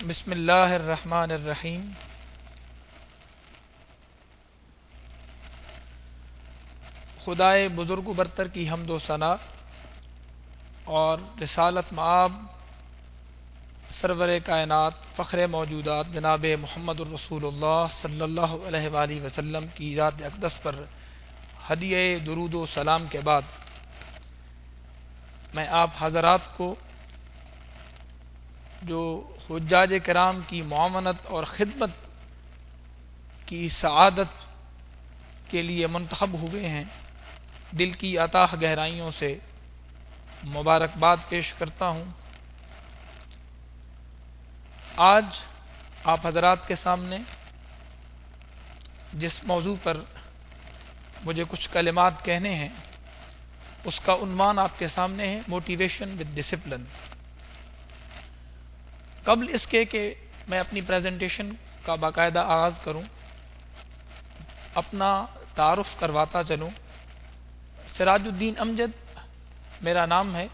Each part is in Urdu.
بسم اللہ الرحمن الرحیم۔ خدائے بزرگ و برتر کی حمد و ثنا اور رسالت مآب سرور کائنات فخر موجودات جناب محمد الرسول اللہ صلی اللہ علیہ وآلہ وسلم کی ذات اقدس پر ہدیہ درود و سلام کے بعد میں آپ حضرات کو جو حجاج کرام کی معاونت اور خدمت کی سعادت کے لیے منتخب ہوئے ہیں دل کی اتاہ گہرائیوں سے مبارکباد پیش کرتا ہوں۔ آج آپ حضرات کے سامنے جس موضوع پر مجھے کچھ کلمات کہنے ہیں اس کا عنوان آپ کے سامنے ہے موٹیویشن ود ڈسپلن۔ قبل اس کے کہ میں اپنی پریزنٹیشن کا باقاعدہ آغاز کروں اپنا تعارف کرواتا چلوں۔ سراج الدین امجد میرا نام ہے،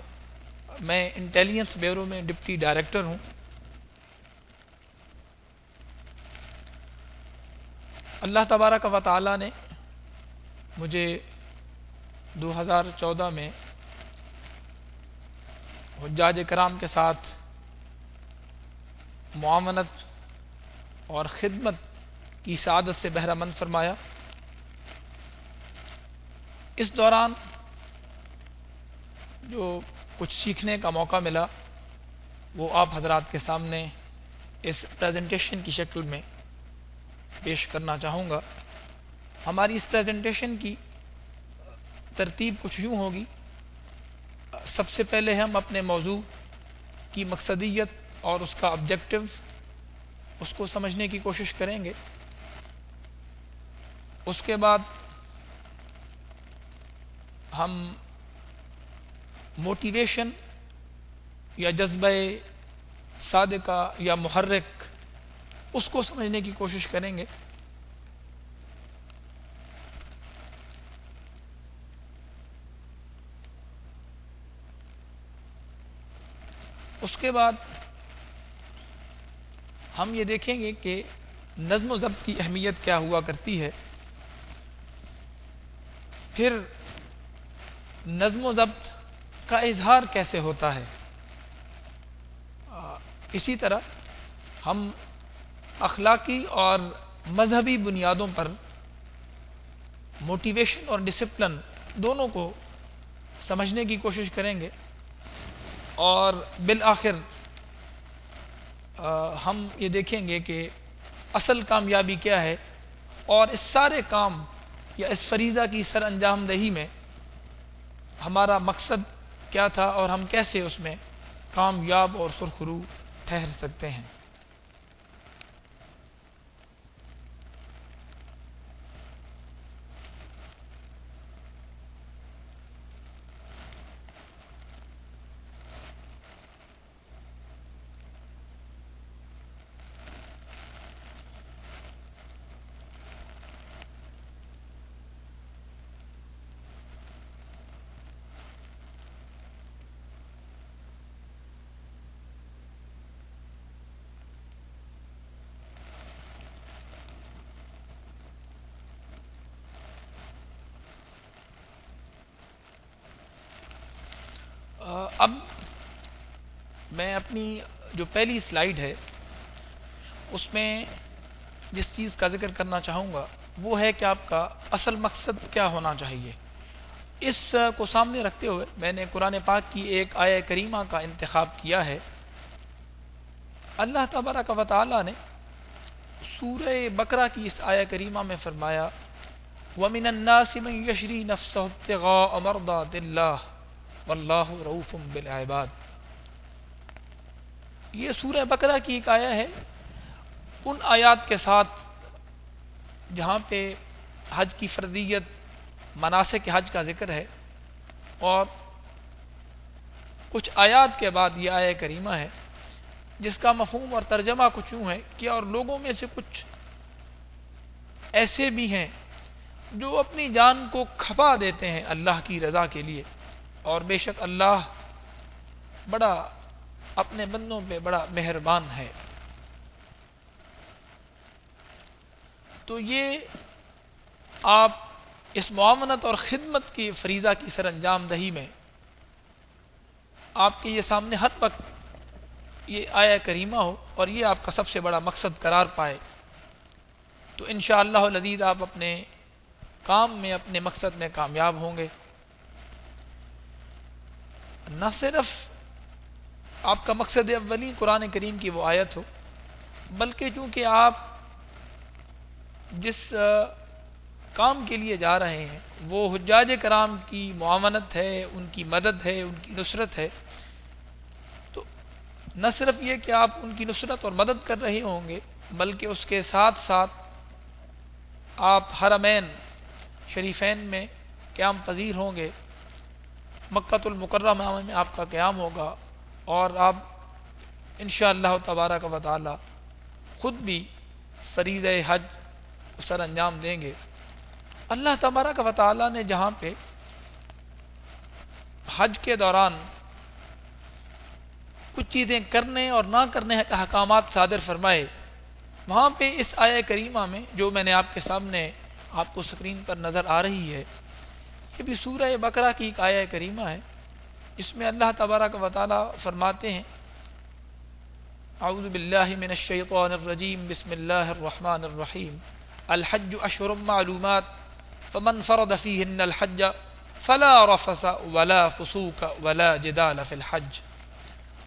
میں انٹیلیجنس بیورو میں ڈپٹی ڈائریکٹر ہوں۔ اللہ تبارک و تعالی نے مجھے 2014 میں حجاج کرام کے ساتھ معاونت اور خدمت کی سعادت سے بہرہ مند فرمایا۔ اس دوران جو کچھ سیکھنے کا موقع ملا وہ آپ حضرات کے سامنے اس پریزنٹیشن کی شکل میں پیش کرنا چاہوں گا۔ ہماری اس پریزنٹیشن کی ترتیب کچھ یوں ہوگی۔ سب سے پہلے ہم اپنے موضوع کی مقصدیت اور اس کا آبجیکٹو اس کو سمجھنے کی کوشش کریں گے۔ اس کے بعد ہم موٹیویشن یا جذبہ صادقہ یا محرک اس کو سمجھنے کی کوشش کریں گے۔ اس کے بعد ہم یہ دیکھیں گے کہ نظم و ضبط کی اہمیت کیا ہوا کرتی ہے، پھر نظم و ضبط کا اظہار کیسے ہوتا ہے۔ اسی طرح ہم اخلاقی اور مذہبی بنیادوں پر موٹیویشن اور ڈسپلن دونوں کو سمجھنے کی کوشش کریں گے، اور بالآخر ہم یہ دیکھیں گے کہ اصل کامیابی کیا ہے اور اس سارے کام یا اس فریضہ کی سر انجام دہی میں ہمارا مقصد کیا تھا اور ہم کیسے اس میں کامیاب اور سرخرو ٹھہر سکتے ہیں۔ اب میں اپنی جو پہلی سلائیڈ ہے اس میں جس چیز کا ذکر کرنا چاہوں گا وہ ہے کہ آپ کا اصل مقصد کیا ہونا چاہیے۔ اس کو سامنے رکھتے ہوئے میں نے قرآن پاک کی ایک آیہ کریمہ کا انتخاب کیا ہے۔ اللہ تبارک و تعالی نے سورہ بقرہ کی اس آیہ کریمہ میں فرمایا وَمِنَ النَّاسِ مَن يَشْرِي نَفْسَهُ ابْتِغَاءَ مَرْضَاتِ اللَّهِ وَاللَّهُ رَءُوفٌ بِالْعِبَادِ۔ یہ سورہ بقرہ کی ایک آیہ ہے ان آیات کے ساتھ جہاں پہ حج کی فرضیت، مناسک حج کا ذکر ہے، اور کچھ آیات کے بعد یہ آیہ کریمہ ہے جس کا مفہوم اور ترجمہ کچھ یوں ہے کہ اور لوگوں میں سے کچھ ایسے بھی ہیں جو اپنی جان کو کھپا دیتے ہیں اللہ کی رضا کے لیے، اور بے شک اللہ بڑا اپنے بندوں پہ بڑا مہربان ہے۔ تو یہ آپ اس معاونت اور خدمت کی فریضہ کی سر انجام دہی میں آپ کے یہ سامنے ہر وقت یہ آیہ کریمہ ہو اور یہ آپ کا سب سے بڑا مقصد قرار پائے، تو انشاءاللہ العزیز آپ اپنے کام میں، اپنے مقصد میں کامیاب ہوں گے۔ نہ صرف آپ کا مقصد اولی قرآن کریم کی وہ آیت ہو، بلکہ چونکہ آپ جس کام کے لیے جا رہے ہیں وہ حجاج کرام کی معاونت ہے، ان کی مدد ہے، ان کی نصرت ہے، تو نہ صرف یہ کہ آپ ان کی نصرت اور مدد کر رہے ہوں گے، بلکہ اس کے ساتھ ساتھ آپ حرمین شریفین میں قیام پذیر ہوں گے، مکۃ المکرمہ میں آپ کا قیام ہوگا، اور آپ انشاءاللہ تبارک و تعالی خود بھی فریضہ حج کو سر انجام دیں گے۔ اللہ تبارک و تعالی نے جہاں پہ حج کے دوران کچھ چیزیں کرنے اور نہ کرنے کے احکامات صادر فرمائے، وہاں پہ اس آیہ کریمہ میں جو میں نے آپ کے سامنے آپ کو اسکرین پر نظر آ رہی ہے، یہ بھی سورہ بقرہ کی ایک آیہ کریمہ ہے۔ اس میں اللہ تبارک و تعالی فرماتے ہیں، اعوذ باللہ من الشیطان الرجیم، بسم اللہ الرحمن الرحیم، الحج اشہر معلومات فمن فرض فیہن الحج فلا رفث ولا فسوق ولا جدال فی الحج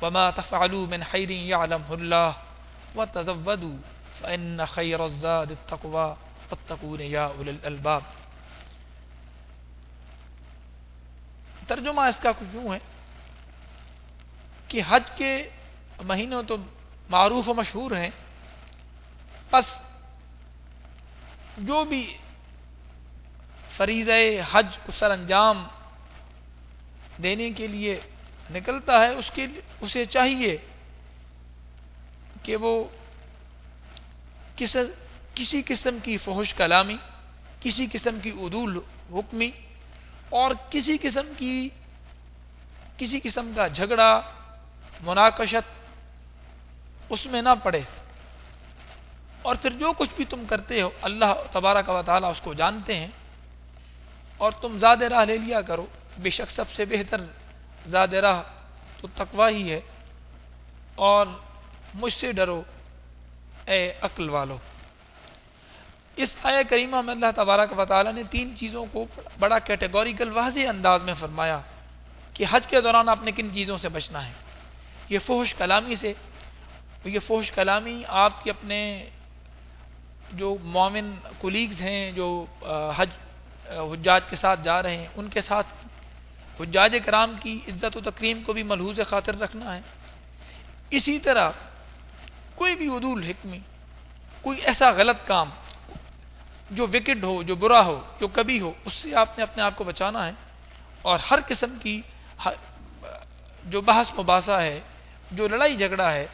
وما تفعلوا من خیر یعلمہ اللہ وتزودوا فإن خیر الزاد التقوی واتقون یا اولی الالباب۔ ترجمہ اس کا کچھ یوں ہے کہ حج کے مہینوں تو معروف و مشہور ہیں، پس جو بھی فریضہ حج کو سر انجام دینے کے لیے نکلتا ہے اسے چاہیے کہ وہ کسی قسم کی فحش کلامی، کسی قسم کی عدول حکمی اور کسی قسم کا جھگڑا مناقشت اس میں نہ پڑے، اور پھر جو کچھ بھی تم کرتے ہو اللہ تبارک و تعالی اس کو جانتے ہیں، اور تم زاد راہ لے لیا کرو، بے شک سب سے بہتر زاد راہ تو تقوی ہی ہے، اور مجھ سے ڈرو اے عقل والو۔ اس آیہ کریمہ میں اللہ تبارک و تعالی نے تین چیزوں کو بڑا کیٹیگوریکل واضح انداز میں فرمایا کہ حج کے دوران آپ نے کن چیزوں سے بچنا ہے۔ یہ فحش کلامی سے، یہ فحش کلامی آپ کے اپنے جو معاون کولیگز ہیں جو حجاج کے ساتھ جا رہے ہیں ان کے ساتھ حجاج کرام کی عزت و تکریم کو بھی ملحوظ خاطر رکھنا ہے۔ اسی طرح کوئی بھی عدول حکمی، کوئی ایسا غلط کام جو وکڈ ہو، جو برا ہو، جو کبھی ہو، اس سے آپ نے اپنے آپ کو بچانا ہے، اور ہر قسم کی جو بحث مباحثہ ہے، جو لڑائی جھگڑا ہے،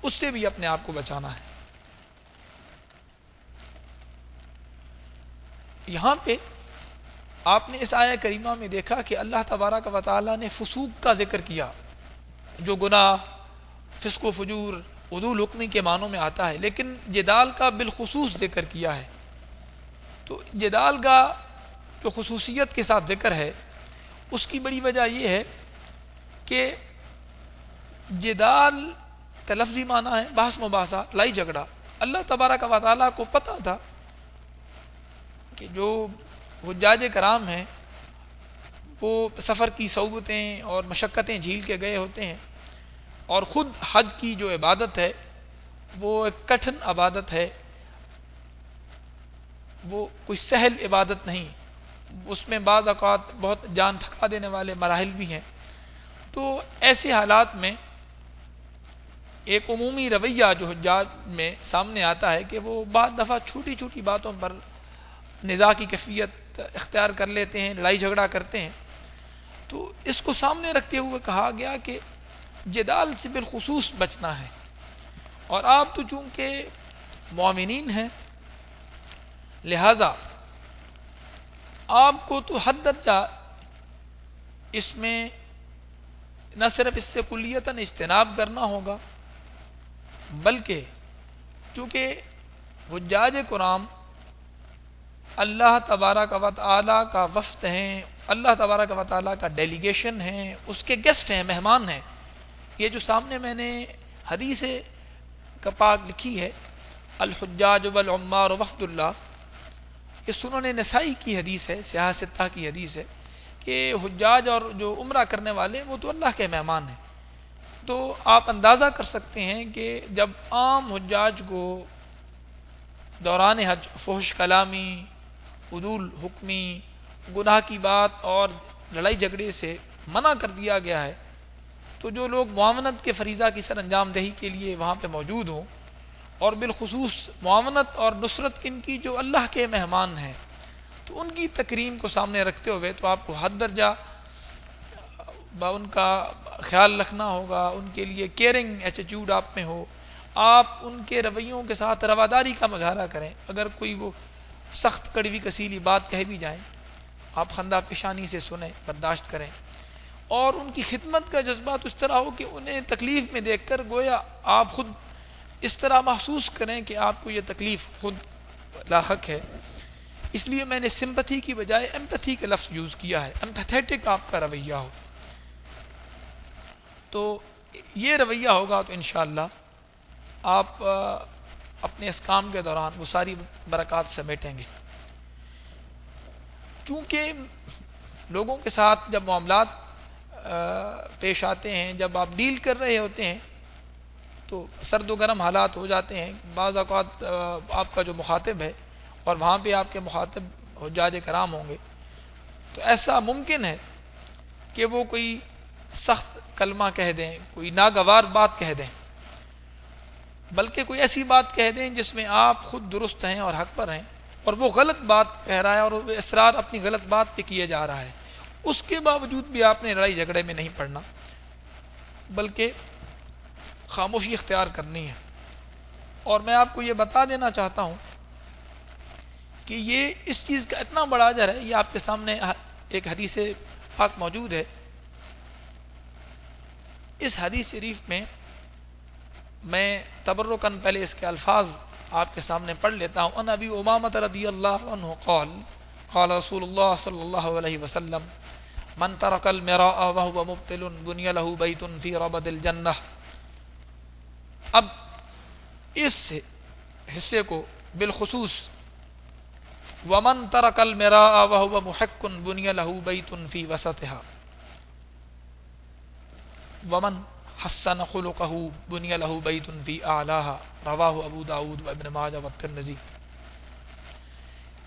اس سے بھی اپنے آپ کو بچانا ہے۔ یہاں پہ آپ نے اس آیہ کریمہ میں دیکھا کہ اللہ تبارک و تعالی نے فسوق کا ذکر کیا، جو گناہ، فسق و فجور، عدول حکمی کے معنوں میں آتا ہے، لیکن جدال کا بالخصوص ذکر کیا ہے۔ تو جدال کا جو خصوصیت کے ساتھ ذکر ہے اس کی بڑی وجہ یہ ہے کہ جدال کا لفظی معنی ہے بحث مباحثہ، لڑائی جھگڑا۔ اللہ تبارک و تعالیٰ کو پتہ تھا کہ جو حجاج کرام ہیں وہ سفر کی صعوبتیں اور مشقتیں جھیل کے گئے ہوتے ہیں، اور خود حج کی جو عبادت ہے وہ ایک کٹھن عبادت ہے، وہ کوئی سہل عبادت نہیں، اس میں بعض اوقات بہت جان تھکا دینے والے مراحل بھی ہیں۔ تو ایسے حالات میں ایک عمومی رویہ جو حجاج میں سامنے آتا ہے کہ وہ بعض دفعہ چھوٹی چھوٹی باتوں پر نزاع کی کیفیت اختیار کر لیتے ہیں، لڑائی جھگڑا کرتے ہیں۔ تو اس کو سامنے رکھتے ہوئے کہا گیا کہ جدال سے بالخصوص بچنا ہے، اور آپ تو چونکہ مومنین ہیں لہذا آپ کو تو حد درجہ اس میں نہ صرف اس سے کلیتاً اجتناب کرنا ہوگا، بلکہ چونکہ حجاج کرام اللہ تبارک و تعالیٰ کا وفد ہیں، اللہ تبارک و تعالیٰ کا ڈیلیگیشن ہیں، اس کے گیسٹ ہیں، مہمان ہیں۔ یہ جو سامنے میں نے حدیث کا پاک لکھی ہے، الحجاج والعمار وفد اللہ، یہ سنن نسائی کی حدیث ہے، سیاہ ستہ کی حدیث ہے کہ حجاج اور جو عمرہ کرنے والے وہ تو اللہ کے مہمان ہیں۔ تو آپ اندازہ کر سکتے ہیں کہ جب عام حجاج کو دوران حج فحش کلامی، عدول حکمی، گناہ کی بات اور لڑائی جھگڑے سے منع کر دیا گیا ہے، تو جو لوگ معاونت کے فریضہ کی سر انجام دہی کے لیے وہاں پہ موجود ہوں، اور بالخصوص معاونت اور نصرت ان کی جو اللہ کے مہمان ہیں، تو ان کی تکریم کو سامنے رکھتے ہوئے تو آپ کو حد درجہ ان کا خیال رکھنا ہوگا، ان کے لیے کیئرنگ ایٹیٹیوڈ آپ میں ہو، آپ ان کے رویوں کے ساتھ رواداری کا مظاہرہ کریں۔ اگر کوئی وہ سخت کڑوی کسیلی بات کہہ بھی جائیں، آپ خندہ پیشانی سے سنیں، برداشت کریں، اور ان کی خدمت کا جذبہ تو اس طرح ہو کہ انہیں تکلیف میں دیکھ کر گویا آپ خود اس طرح محسوس کریں کہ آپ کو یہ تکلیف خود لاحق ہے۔ اس لیے میں نے سمپتھی کی بجائے ایمپتھی کا لفظ یوز کیا ہے، ایمپیتھیٹک آپ کا رویہ ہو، تو یہ رویہ ہوگا تو انشاءاللہ آپ اپنے اس کام کے دوران وہ ساری برکات سمیٹیں گے۔ چونکہ لوگوں کے ساتھ جب معاملات پیش آتے ہیں، جب آپ ڈیل کر رہے ہوتے ہیں، تو سرد و گرم حالات ہو جاتے ہیں۔ بعض اوقات آپ کا جو مخاطب ہے اور وہاں پہ آپ کے مخاطب حجاج کرام ہوں گے، تو ایسا ممکن ہے کہ وہ کوئی سخت کلمہ کہہ دیں، کوئی ناگوار بات کہہ دیں، بلکہ کوئی ایسی بات کہہ دیں جس میں آپ خود درست ہیں اور حق پر ہیں، اور وہ غلط بات کہہ رہا ہے اور وہ اصرار اپنی غلط بات پہ کیے جا رہا ہے۔ اس کے باوجود بھی آپ نے لڑائی جھگڑے میں نہیں پڑنا، بلکہ خاموشی اختیار کرنی ہے۔ اور میں آپ کو یہ بتا دینا چاہتا ہوں کہ یہ اس چیز کا اتنا بڑا اجر ہے، یہ آپ کے سامنے ایک حدیث پاک موجود ہے۔ اس حدیث شریف میں تبرکاً پہلے اس کے الفاظ آپ کے سامنے پڑھ لیتا ہوں۔ ان ابی امامہ رضی اللہ عنہ قال قال رسول اللہ صلی اللہ علیہ وسلم من ترک المراء وهو مبتل بني له بیت فی ربد الجنہ۔ اب اس حصے کو بالخصوص ومن ترک المراء وهو محق بني له بیت فی وسطها، ومن حسن خلقہ بني له بیت فی اعلاها، رواہ ابو داود و ابن ماجہ و الترمذی۔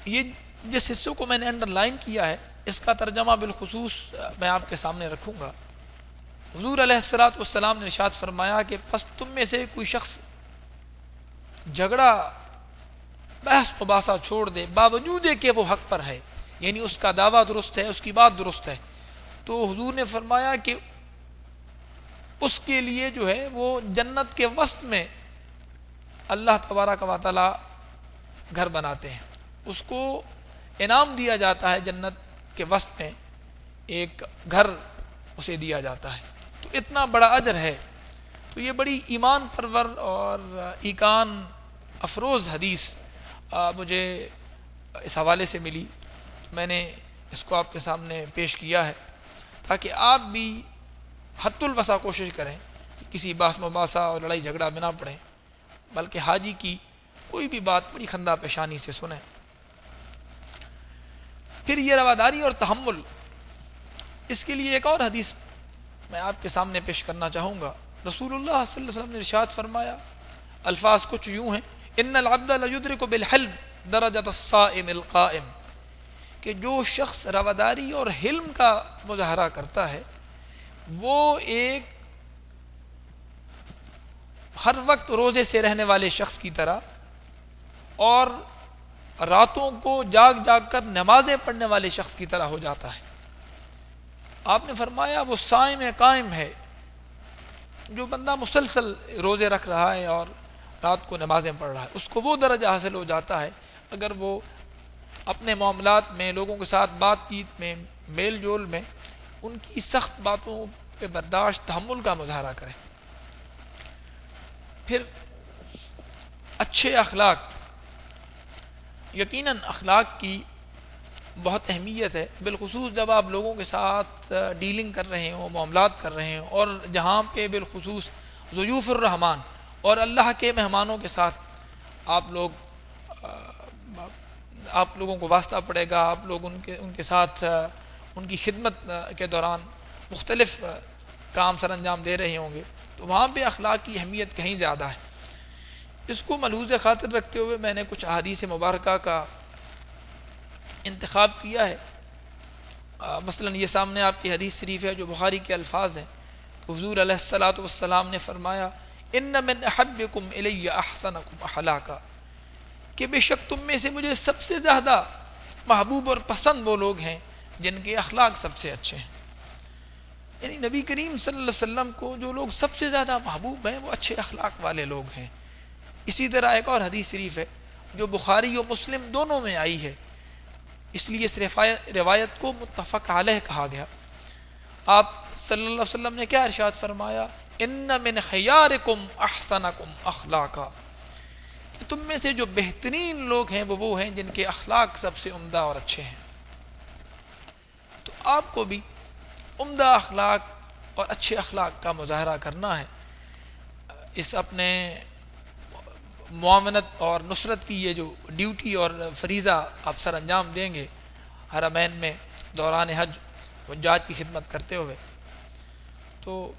یہ جس حصے کو میں نے انڈر لائن کیا ہے، اس کا ترجمہ بالخصوص میں آپ کے سامنے رکھوں گا۔ حضور علیہ الصلوۃ والسلام نے ارشاد فرمایا کہ پس تم میں سے کوئی شخص جھگڑا بحث مباحثہ چھوڑ دے باوجود کہ وہ حق پر ہے، یعنی اس کا دعویٰ درست ہے، اس کی بات درست ہے، تو حضور نے فرمایا کہ اس کے لیے جو ہے وہ جنت کے وسط میں اللہ تبارک و تعالی گھر بناتے ہیں، اس کو انعام دیا جاتا ہے، جنت کے وسط میں ایک گھر اسے دیا جاتا ہے۔ تو اتنا بڑا اجر ہے۔ تو یہ بڑی ایمان پرور اور ایقان افروز حدیث مجھے اس حوالے سے ملی، میں نے اس کو آپ کے سامنے پیش کیا ہے تاکہ آپ بھی حد الوسع کوشش کریں کہ کسی بحث مباحثہ اور لڑائی جھگڑا میں نہ پڑیں، بلکہ حاجی کی کوئی بھی بات بڑی خندہ پیشانی سے سنیں۔ پھر یہ رواداری اور تحمل، اس کے لیے ایک اور حدیث میں آپ کے سامنے پیش کرنا چاہوں گا۔ رسول اللہ صلی اللہ علیہ وسلم نے ارشاد فرمایا، الفاظ کچھ یوں ہیں، ان العبد لیدرک بالحلم درجۃ الصائم القائم، کہ جو شخص رواداری اور حلم کا مظاہرہ کرتا ہے وہ ایک ہر وقت روزے سے رہنے والے شخص کی طرح اور راتوں کو جاگ جاگ کر نمازیں پڑھنے والے شخص کی طرح ہو جاتا ہے۔ آپ نے فرمایا وہ صائم قائم ہے، جو بندہ مسلسل روزے رکھ رہا ہے اور رات کو نمازیں پڑھ رہا ہے، اس کو وہ درجہ حاصل ہو جاتا ہے اگر وہ اپنے معاملات میں، لوگوں کے ساتھ بات چیت میں، میل جول میں ان کی سخت باتوں پہ برداشت تحمل کا مظاہرہ کرے۔ پھر اچھے اخلاق، یقیناً اخلاق کی بہت اہمیت ہے، بالخصوص جب آپ لوگوں کے ساتھ ڈیلنگ کر رہے ہوں، معاملات کر رہے ہوں، اور جہاں پہ بالخصوص ضیوف الرحمان اور اللہ کے مہمانوں کے ساتھ آپ لوگ آپ لوگوں کو واسطہ پڑے گا، آپ لوگ ان کے ساتھ ان کی خدمت کے دوران مختلف کام سر انجام دے رہے ہوں گے، تو وہاں پہ اخلاق کی اہمیت کہیں زیادہ ہے۔ اس کو ملحوظ خاطر رکھتے ہوئے میں نے کچھ احادیث مبارکہ کا انتخاب کیا ہے۔ مثلا یہ سامنے آپ کی حدیث شریف ہے جو بخاری کے الفاظ ہیں کہ حضور علیہ الصلاۃ والسلام نے فرمایا ان من احبکم الی احسنکم اخلاقا، کہ بے شک تم میں سے مجھے سب سے زیادہ محبوب اور پسند وہ لوگ ہیں جن کے اخلاق سب سے اچھے ہیں۔ یعنی نبی کریم صلی اللہ علیہ وسلم کو جو لوگ سب سے زیادہ محبوب ہیں وہ اچھے اخلاق والے لوگ ہیں۔ اسی طرح ایک اور حدیث شریف ہے جو بخاری و مسلم دونوں میں آئی ہے، اس لیے اس روایت کو متفق علیہ کہا گیا۔ آپ صلی اللہ علیہ وسلم نے کیا ارشاد فرمایا؟ ان من خیارکم احسنکم اخلاقا، کہ تم میں سے جو بہترین لوگ ہیں وہ ہیں جن کے اخلاق سب سے عمدہ اور اچھے ہیں۔ تو آپ کو بھی عمدہ اخلاق اور اچھے اخلاق کا مظاہرہ کرنا ہے۔ اس اپنے معاونت اور نصرت کی یہ جو ڈیوٹی اور فریضہ آپ سر انجام دیں گے حرمین میں دوران حج حجاج کی خدمت کرتے ہوئے، تو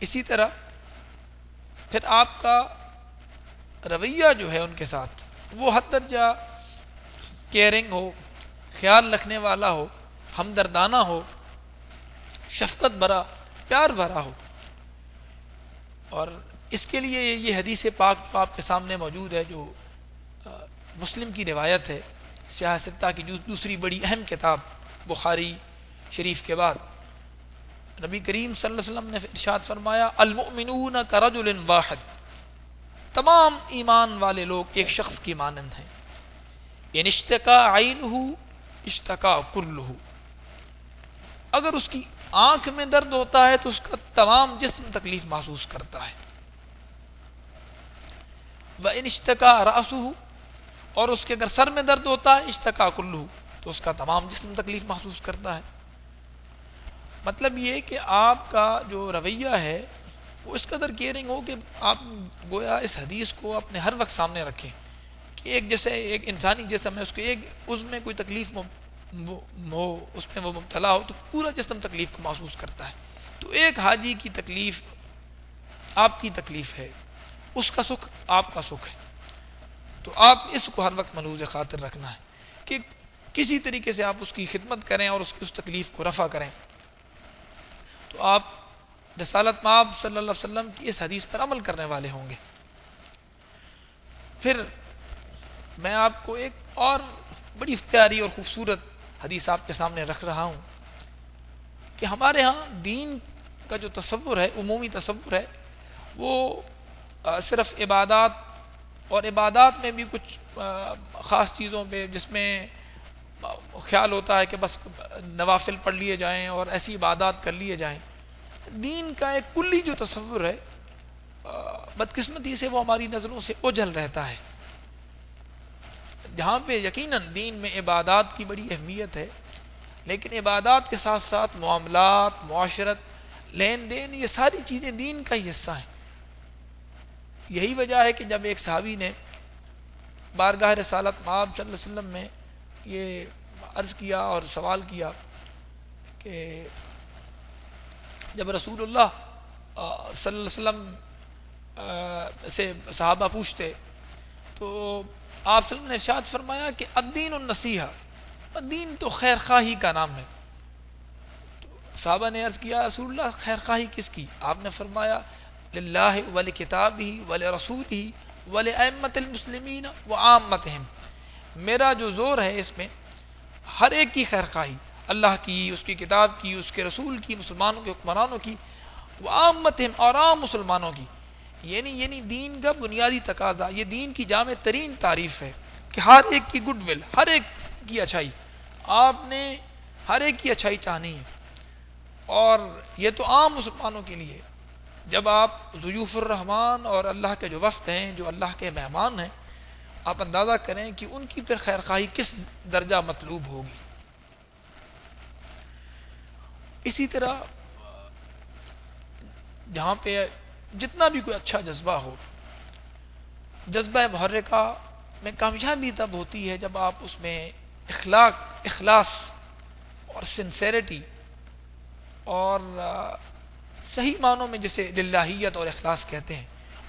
اسی طرح پھر آپ کا رویہ جو ہے ان کے ساتھ وہ حد درجہ کیئرنگ ہو، خیال رکھنے والا ہو، ہمدردانہ ہو، شفقت بھرا، پیار بھرا ہو۔ اور اس کے لیے یہ حدیث پاک جو آپ کے سامنے موجود ہے، جو مسلم کی روایت ہے، سیاہ ستہ کی دوسری بڑی اہم کتاب بخاری شریف کے بعد، نبی کریم صلی اللہ علیہ وسلم نے ارشاد فرمایا المؤمنون کرجل واحد، تمام ایمان والے لوگ ایک شخص کی مانند ہیں، ان اشتکا عینہ اشتکا کلہ، اگر اس کی آنکھ میں درد ہوتا ہے تو اس کا تمام جسم تکلیف محسوس کرتا ہے، وَإِنِ اشْتَكَا رَأْسُهُ، اور اس کے اگر سر میں درد ہوتا ہے اشتکا کلہ، تو اس کا تمام جسم تکلیف محسوس کرتا ہے۔ مطلب یہ کہ آپ کا جو رویہ ہے وہ اس قدر کیئرنگ ہو کہ آپ گویا اس حدیث کو اپنے ہر وقت سامنے رکھیں کہ ایک جیسے ایک انسانی جسم ہے، اس کے ایک اس میں کوئی تکلیف ہو، اس میں وہ مبتلا ہو تو پورا جسم تکلیف کو محسوس کرتا ہے۔ تو ایک حاجی کی تکلیف آپ کی تکلیف ہے، اس کا سکھ آپ کا سکھ ہے، تو آپ اس کو ہر وقت ملحوظ خاطر رکھنا ہے کہ کسی طریقے سے آپ اس کی خدمت کریں اور اس کی اس تکلیف کو رفع کریں، تو آپ رسالت مآب صلی اللہ علیہ وسلم کی اس حدیث پر عمل کرنے والے ہوں گے۔ پھر میں آپ کو ایک اور بڑی پیاری اور خوبصورت حدیث آپ کے سامنے رکھ رہا ہوں کہ ہمارے ہاں دین کا جو تصور ہے، عمومی تصور ہے، وہ صرف عبادات، اور عبادات میں بھی کچھ خاص چیزوں پہ جس میں خیال ہوتا ہے کہ بس نوافل پڑھ لیے جائیں اور ایسی عبادات کر لیے جائیں۔ دین کا ایک کلی جو تصور ہے بدقسمتی سے وہ ہماری نظروں سے اوجھل رہتا ہے، جہاں پہ یقیناً دین میں عبادات کی بڑی اہمیت ہے، لیکن عبادات کے ساتھ ساتھ معاملات، معاشرت، لین دین، یہ ساری چیزیں دین کا ہی حصہ ہیں۔ یہی وجہ ہے کہ جب ایک صحابی نے بارگاہ رسالت مآب صلی اللہ علیہ وسلم میں یہ عرض کیا اور سوال کیا کہ جب رسول اللہ صلی اللہ علیہ وسلم سے صحابہ پوچھتے تو آپ صلی اللہ علیہ وسلم نے ارشاد فرمایا کہ الدین النصیحہ، دین تو خیر خواہی کا نام ہے۔ تو صحابہ نے عرض کیا رسول اللہ خیر خواہی کس کی؟ آپ نے فرمایا للہ ولکتابہ ولرسولہ ولائمۃ المسلمین وعامتہم، میرا جو زور ہے اس میں ہر ایک کی خیر خواہی، اللہ کی، اس کی کتاب کی، اس کے رسول کی، مسلمانوں کے حکمرانوں کی، وعامتہم اور عام مسلمانوں کی، یعنی دین کا بنیادی تقاضا، یہ دین کی جامع ترین تعریف ہے کہ ہر ایک کی گڈ ول، ہر ایک کی اچھائی، آپ نے ہر ایک کی اچھائی چاہنی ہے، اور یہ تو عام مسلمانوں کے لیے۔ جب آپ ضیوف الرحمان اور اللہ کے جو وفد ہیں، جو اللہ کے مہمان ہیں، آپ اندازہ کریں کہ ان کی پھر خیر خواہی کس درجہ مطلوب ہوگی۔ اسی طرح جہاں پہ جتنا بھی کوئی اچھا جذبہ ہو، جذبہ محرکہ میں کامیابی تب ہوتی ہے جب آپ اس میں اخلاص اور سنسیریٹی اور صحیح معنوں میں جسے للہیت اور اخلاص کہتے ہیں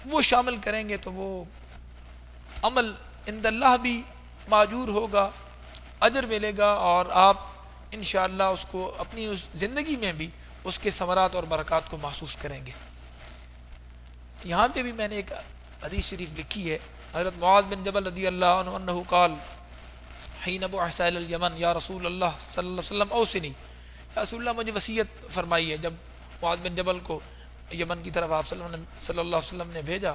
وہ شامل کریں گے، تو وہ عمل عند اللہ بھی ماجور ہوگا، اجر ملے گا، اور آپ انشاءاللہ اس کو اپنی اس زندگی میں بھی اس کے ثمرات اور برکات کو محسوس کریں گے۔ یہاں پہ بھی میں نے ایک حدیث شریف لکھی ہے، حضرت معاذ بن جبل رضی اللہ عنہ انہ قال حین بعث الی الیمن یا رسول اللہ صلی اللہ علیہ وسلم اوصنی، یا رسول اللہ مجھے وصیت فرمائیے۔ جب معاذ بن جبل کو یمن کی طرف آپ صلی اللہ علیہ وسلم نے بھیجا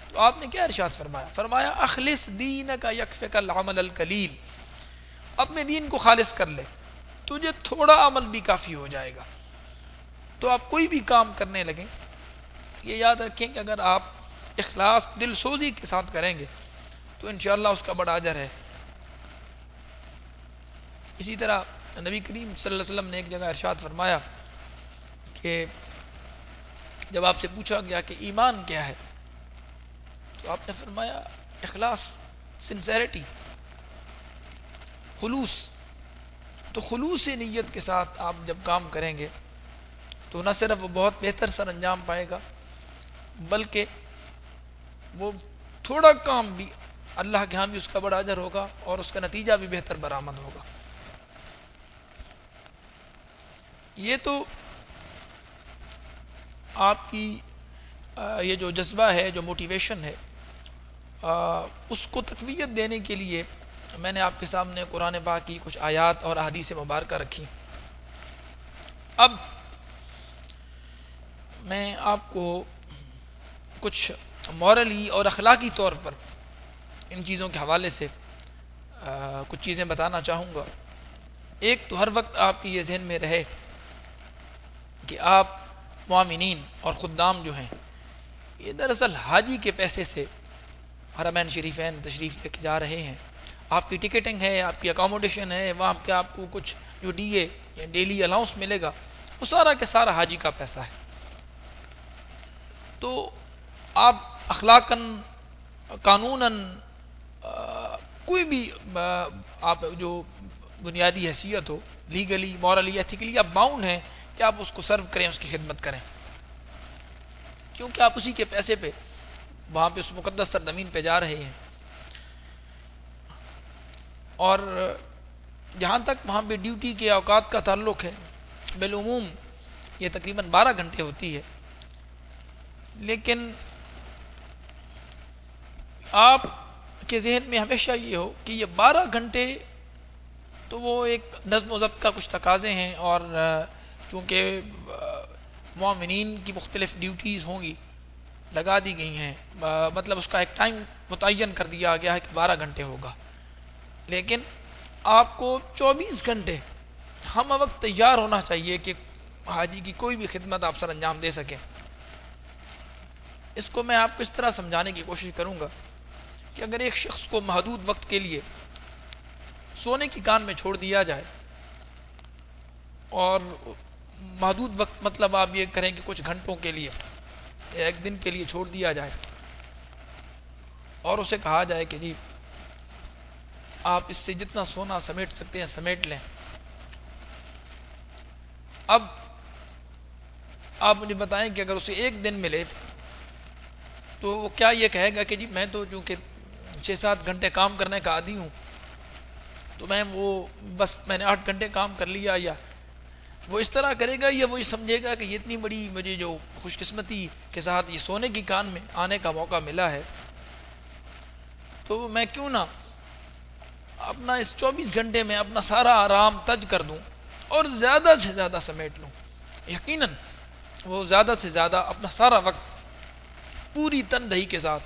تو آپ نے کیا ارشاد فرمایا؟ فرمایا اخلص دینک یکفک العمل القلیل، اپنے دین کو خالص کر لے، تجھے تھوڑا عمل بھی کافی ہو جائے گا۔ تو آپ کوئی بھی کام کرنے لگیں، یہ یاد رکھیں کہ اگر آپ اخلاص دل سوزی کے ساتھ کریں گے تو انشاءاللہ اس کا بڑا اجر ہے۔ اسی طرح نبی کریم صلی اللہ علیہ وسلم نے ایک جگہ ارشاد فرمایا کہ جب آپ سے پوچھا گیا کہ ایمان کیا ہے تو آپ نے فرمایا اخلاص، سنسیریٹی، خلوص۔ تو خلوص نیت کے ساتھ آپ جب کام کریں گے تو نہ صرف وہ بہت بہتر سر انجام پائے گا، بلکہ وہ تھوڑا کام بھی اللہ کے ہاں بھی اس کا بڑا اجر ہوگا اور اس کا نتیجہ بھی بہتر برآمد ہوگا۔ یہ تو آپ کی یہ جو جذبہ ہے، جو موٹیویشن ہے، اس کو تقویت دینے کے لیے میں نے آپ کے سامنے قرآن پاک کی کچھ آیات اور احادیث مبارکہ رکھی۔ اب میں آپ کو کچھ مورلی اور اخلاقی طور پر ان چیزوں کے حوالے سے کچھ چیزیں بتانا چاہوں گا۔ ایک تو ہر وقت آپ کی یہ ذہن میں رہے کہ آپ معامنین اور خدام جو ہیں یہ دراصل حاجی کے پیسے سے حرمین شریفین تشریف لے کے جا رہے ہیں، آپ کی ٹکٹنگ ہے، آپ کی اکاموڈیشن ہے، وہاں کے آپ کو کچھ جو ڈی اے یا ڈیلی الاؤنس ملے گا وہ سارا کے سارا حاجی کا پیسہ ہے۔ تو آپ اخلاقاً، قانوناً، کوئی بھی آپ جو بنیادی حیثیت ہو، لیگلی، مورلی، ایتھیکلی آپ باؤنڈ ہیں کہ آپ اس کو سرو کریں، اس کی خدمت کریں، کیونکہ آپ اسی کے پیسے پہ وہاں پہ اس مقدس سرزمین پہ جا رہے ہیں۔ اور جہاں تک وہاں پہ ڈیوٹی کے اوقات کا تعلق ہے، بالعموم یہ تقریباً 12 گھنٹے ہوتی ہے، لیکن آپ کے ذہن میں ہمیشہ یہ ہو کہ یہ 12 گھنٹے تو وہ ایک نظم و ضبط کا کچھ تقاضے ہیں، اور چونکہ معاونین کی مختلف ڈیوٹیز ہوں گی، لگا دی گئی ہیں، مطلب اس کا ایک ٹائم متعین کر دیا گیا ہے کہ 12 گھنٹے ہوگا، لیکن آپ کو 24 گھنٹے ہم وقت تیار ہونا چاہیے کہ حاجی کی کوئی بھی خدمت آپ سر انجام دے سکیں۔ اس کو میں آپ کو اس طرح سمجھانے کی کوشش کروں گا کہ اگر ایک شخص کو محدود وقت کے لیے سونے کی کان میں چھوڑ دیا جائے، اور محدود وقت مطلب آپ یہ کریں کہ کچھ گھنٹوں کے لیے یا ایک دن کے لیے چھوڑ دیا جائے، اور اسے کہا جائے کہ جی آپ اس سے جتنا سونا سمیٹ سکتے ہیں سمیٹ لیں، اب آپ مجھے بتائیں کہ اگر اسے ایک دن ملے تو وہ کیا یہ کہے گا کہ جی میں تو چونکہ 6-7 گھنٹے کام کرنے کا عادی ہوں تو میں نے 8 گھنٹے کام کر لیا، یا وہ اس طرح کرے گا، یا وہ یہ سمجھے گا کہ یہ اتنی بڑی مجھے جو خوش قسمتی کے ساتھ یہ سونے کی کان میں آنے کا موقع ملا ہے تو میں کیوں نہ اپنا اس 24 گھنٹے میں اپنا سارا آرام تج کر دوں اور زیادہ سے زیادہ سمیٹ لوں۔ یقیناً وہ زیادہ سے زیادہ اپنا سارا وقت پوری تندہی کے ساتھ،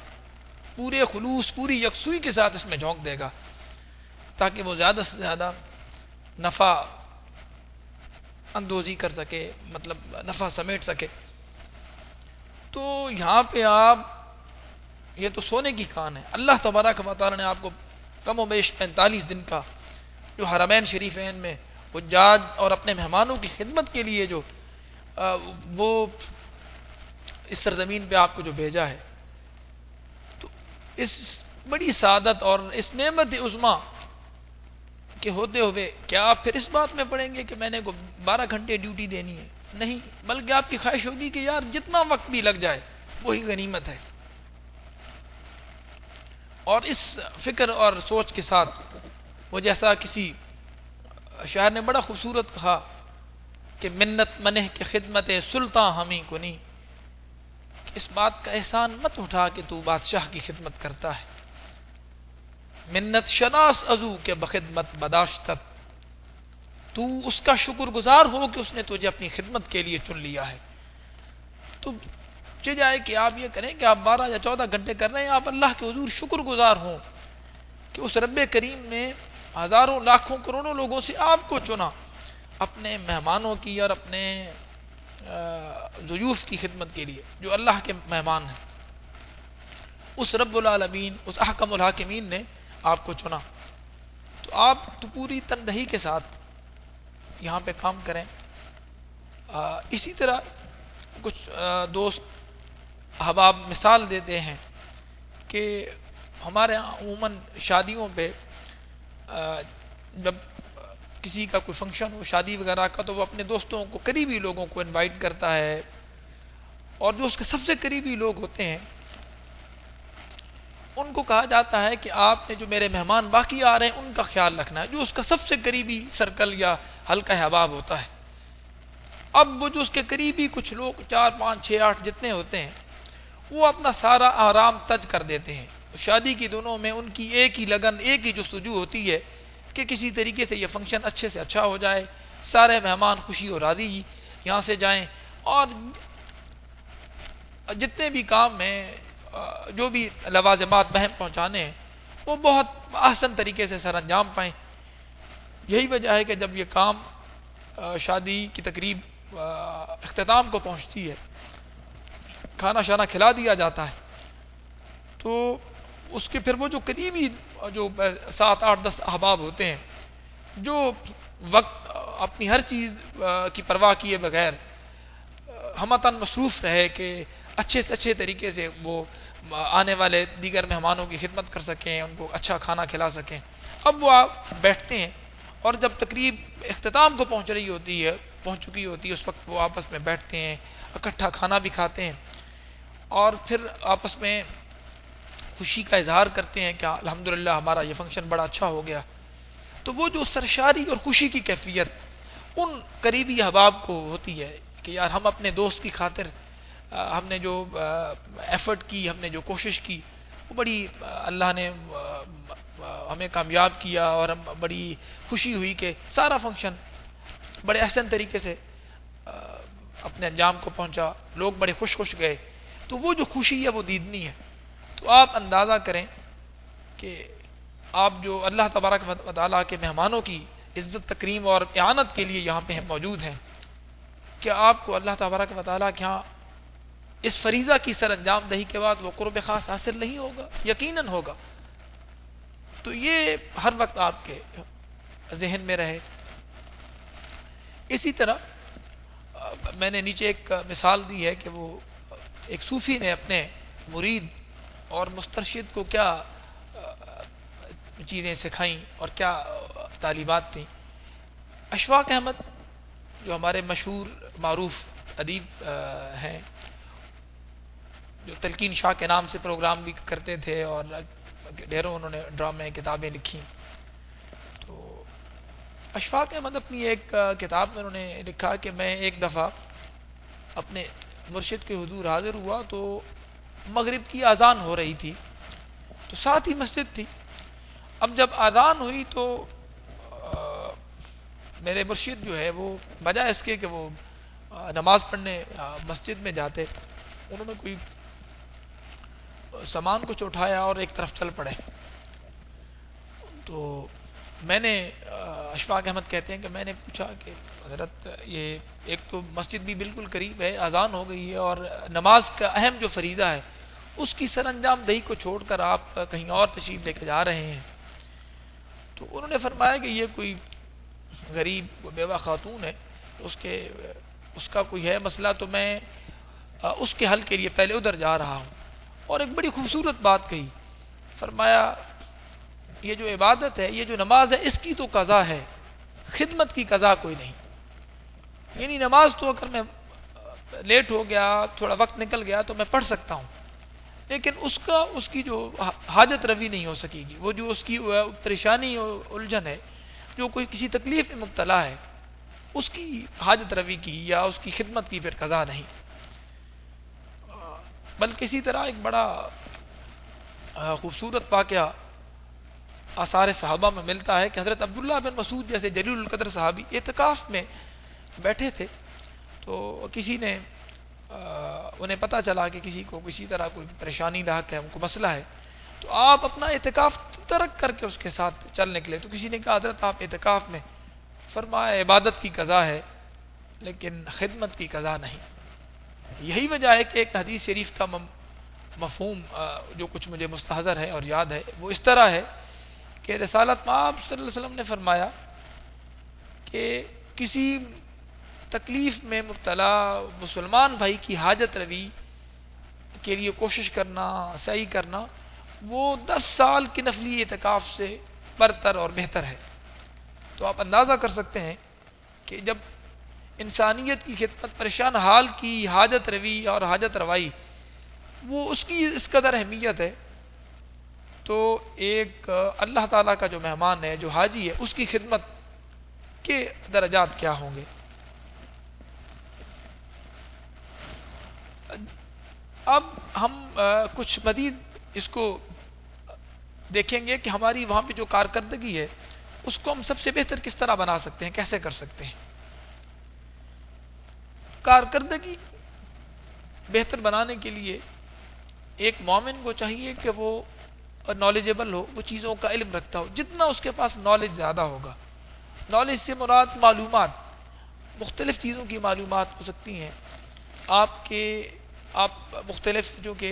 پورے خلوص، پوری یکسوئی کے ساتھ اس میں جھونک دے گا تاکہ وہ زیادہ سے زیادہ نفع اندوزی کر سکے، مطلب نفع سمیٹ سکے۔ تو یہاں پہ آپ یہ تو سونے کی کان ہے۔ اللہ تبارک و تعالیٰ نے آپ کو کم و بیش 45 دن کا جو حرمین شریفین میں حجاج اور اپنے مہمانوں کی خدمت کے لیے جو وہ اس سرزمین پہ آپ کو جو بھیجا ہے، تو اس بڑی سعادت اور اس نعمت عظمیٰ کے ہوتے ہوئے کیا آپ پھر اس بات میں پڑیں گے کہ میں نے 12 گھنٹے ڈیوٹی دینی ہے؟ نہیں، بلکہ آپ کی خواہش ہوگی کہ یار جتنا وقت بھی لگ جائے وہی غنیمت ہے۔ اور اس فکر اور سوچ کے ساتھ وہ جیسا کسی شاعر نے بڑا خوبصورت کہا کہ منت منہ کے خدمت سلطان ہمیں کنی، اس بات کا احسان مت اٹھا کہ تو بادشاہ کی خدمت کرتا ہے، منت شناس ازو کے بخدمت بداشتت، تو اس کا شکر گزار ہو کہ اس نے تجھے اپنی خدمت کے لیے چن لیا ہے۔ تو چہ جائے کہ آپ یہ کریں کہ آپ 12 یا 14 گھنٹے کر رہے ہیں، آپ اللہ کے حضور شکر گزار ہوں کہ اس رب کریم نے ہزاروں لاکھوں کروڑوں لوگوں سے آپ کو چنا اپنے مہمانوں کی اور اپنے ضیوف کی خدمت کے لیے جو اللہ کے مہمان ہیں۔ اس رب العالمین، اس احکم الحاکمین نے آپ کو چنا، تو آپ تو پوری تندہی کے ساتھ یہاں پہ کام کریں۔ اسی طرح کچھ دوست احباب مثال دیتے ہیں کہ ہمارے یہاں عموماً شادیوں پہ جب کسی کا کوئی فنکشن ہو شادی وغیرہ کا، تو وہ اپنے دوستوں کو، قریبی لوگوں کو انوائٹ کرتا ہے، اور جو اس کے سب سے قریبی لوگ ہوتے ہیں ان کو کہا جاتا ہے کہ آپ نے جو میرے مہمان باقی آ رہے ہیں ان کا خیال رکھنا ہے، جو اس کا سب سے قریبی سرکل یا حلقہ احباب ہوتا ہے۔ اب وہ جو اس کے قریبی کچھ لوگ 4 5 6 8 جتنے ہوتے ہیں، وہ اپنا سارا آرام تج کر دیتے ہیں۔ شادی کی دنوں میں ان کی ایک ہی لگن، ایک ہی جستجو ہوتی ہے کہ کسی طریقے سے یہ فنکشن اچھے سے اچھا ہو جائے، سارے مہمان خوشی اور راضی یہاں سے جائیں، اور جتنے بھی کام ہیں، جو بھی لوازمات بہم پہنچانے ہیں، وہ بہت احسن طریقے سے سر انجام پائیں۔ یہی وجہ ہے کہ جب یہ کام شادی کی تقریب اختتام کو پہنچتی ہے، کھانا شانا کھلا دیا جاتا ہے، تو اس کے پھر وہ جو قریبی جو 7 8 10 احباب ہوتے ہیں، جو وقت اپنی ہر چیز کی پرواہ کیے بغیر ہمتاً مصروف رہے کہ اچھے سے اچھے طریقے سے وہ آنے والے دیگر مہمانوں کی خدمت کر سکیں، ان کو اچھا کھانا کھلا سکیں، اب وہ بیٹھتے ہیں، اور جب تقریب اختتام کو پہنچ چکی ہوتی ہے، اس وقت وہ آپس میں بیٹھتے ہیں، اکٹھا کھانا بھی کھاتے ہیں، اور پھر آپس میں خوشی کا اظہار کرتے ہیں کہ الحمدللہ ہمارا یہ فنکشن بڑا اچھا ہو گیا۔ تو وہ جو سرشاری اور خوشی کی کیفیت ان قریبی احباب کو ہوتی ہے کہ یار ہم اپنے دوست کی خاطر ہم نے جو ایفرٹ کی، ہم نے جو کوشش کی، وہ بڑی اللہ نے ہمیں کامیاب کیا، اور ہم بڑی خوشی ہوئی کہ سارا فنکشن بڑے احسن طریقے سے اپنے انجام کو پہنچا، لوگ بڑے خوش گئے۔ تو وہ جو خوشی ہے وہ دیدنی ہے۔ تو آپ اندازہ کریں کہ آپ جو اللہ تبارک و تعالیٰ کے مہمانوں کی عزت تکریم اور اعانت کے لیے یہاں پہ موجود ہیں، کیا آپ کو اللہ تبارک و تعالیٰ کے ہاں اس فریضہ کی سر انجام دہی کے بعد وہ قرب خاص حاصل نہیں ہوگا؟ یقیناً ہوگا۔ تو یہ ہر وقت آپ کے ذہن میں رہے۔ اسی طرح میں نے نیچے ایک مثال دی ہے کہ وہ ایک صوفی نے اپنے مرید اور مسترشد کو کیا چیزیں سکھائیں اور کیا تعلیمات تھیں۔ اشفاق احمد جو ہمارے مشہور معروف ادیب ہیں، جو تلقین شاہ کے نام سے پروگرام بھی کرتے تھے اور ڈھیروں انہوں نے ڈرامے کتابیں لکھی، تو اشفاق احمد اپنی ایک کتاب میں انہوں نے لکھا کہ میں ایک دفعہ اپنے مرشد کے حضور حاضر ہوا تو مغرب کی اذان ہو رہی تھی، تو ساتھ ہی مسجد تھی۔ اب جب اذان ہوئی تو میرے مرشد جو ہے وہ بجائے اس کے کہ وہ نماز پڑھنے مسجد میں جاتے، انہوں نے کوئی سامان کچھ اٹھایا اور ایک طرف چل پڑے۔ تو میں نے اشفاق احمد کہتے ہیں کہ میں نے پوچھا کہ حضرت یہ ایک تو مسجد بھی بالکل قریب ہے، اذان ہو گئی ہے، اور نماز کا اہم جو فریضہ ہے اس کی سر انجام دہی کو چھوڑ کر آپ کہیں اور تشریف لے کے جا رہے ہیں. تو انہوں نے فرمایا کہ یہ کوئی غریب کوئی بیوہ خاتون ہے، اس کا کوئی ہے مسئلہ، تو میں اس کے حل کے لیے پہلے ادھر جا رہا ہوں. اور ایک بڑی خوبصورت بات کہی، فرمایا یہ جو عبادت ہے، یہ جو نماز ہے، اس کی تو قضا ہے، خدمت کی قضا کوئی نہیں. یعنی نماز تو اگر میں لیٹ ہو گیا، تھوڑا وقت نکل گیا تو میں پڑھ سکتا ہوں، لیکن اس کی جو حاجت روی نہیں ہو سکے گی. وہ جو اس کی پریشانی الجھن ہے، جو کوئی کسی تکلیف میں مبتلا ہے، اس کی حاجت روی کی یا اس کی خدمت کی پھر قضا نہیں. بلکہ اسی طرح ایک بڑا خوبصورت واقعہ آثار صحابہ میں ملتا ہے کہ حضرت عبداللہ بن مسعود جیسے جلیل القدر صحابی اعتکاف میں بیٹھے تھے. تو کسی نے انہیں پتہ چلا کہ کسی کو کسی طرح کوئی پریشانی لاحق ہے، ان کو مسئلہ ہے، تو آپ اپنا اعتکاف ترک کر کے اس کے ساتھ چل نکلے. تو کسی نے کہا حضرت آپ اعتکاف میں؟ فرمایا عبادت کی قضا ہے لیکن خدمت کی قضا نہیں. یہی وجہ ہے کہ ایک حدیث شریف کا مفہوم جو کچھ مجھے مستحضر ہے اور یاد ہے، وہ اس طرح ہے کہ رسالت مآب صلی اللہ علیہ وسلم نے فرمایا کہ کسی تکلیف میں مبتلا مسلمان بھائی کی حاجت روی کے لیے کوشش کرنا، سعی کرنا، وہ 10 سال کی نفلی اعتکاف سے برتر اور بہتر ہے. تو آپ اندازہ کر سکتے ہیں کہ جب انسانیت کی خدمت، پریشان حال کی حاجت روی اور حاجت روائی، وہ اس کی اس قدر اہمیت ہے، تو ایک اللہ تعالیٰ کا جو مہمان ہے، جو حاجی ہے، اس کی خدمت کے درجات کیا ہوں گے. اب ہم کچھ مزید اس کو دیکھیں گے کہ ہماری وہاں پہ جو کارکردگی ہے، اس کو ہم سب سے بہتر کس طرح بنا سکتے ہیں، کیسے کر سکتے ہیں. کارکردگی بہتر بنانے کے لیے ایک مومن کو چاہیے کہ وہ نالجبل ہو، وہ چیزوں کا علم رکھتا ہو. جتنا اس کے پاس نالج زیادہ ہوگا، نالج سے مراد معلومات، مختلف چیزوں کی معلومات ہو سکتی ہیں. آپ مختلف جو کہ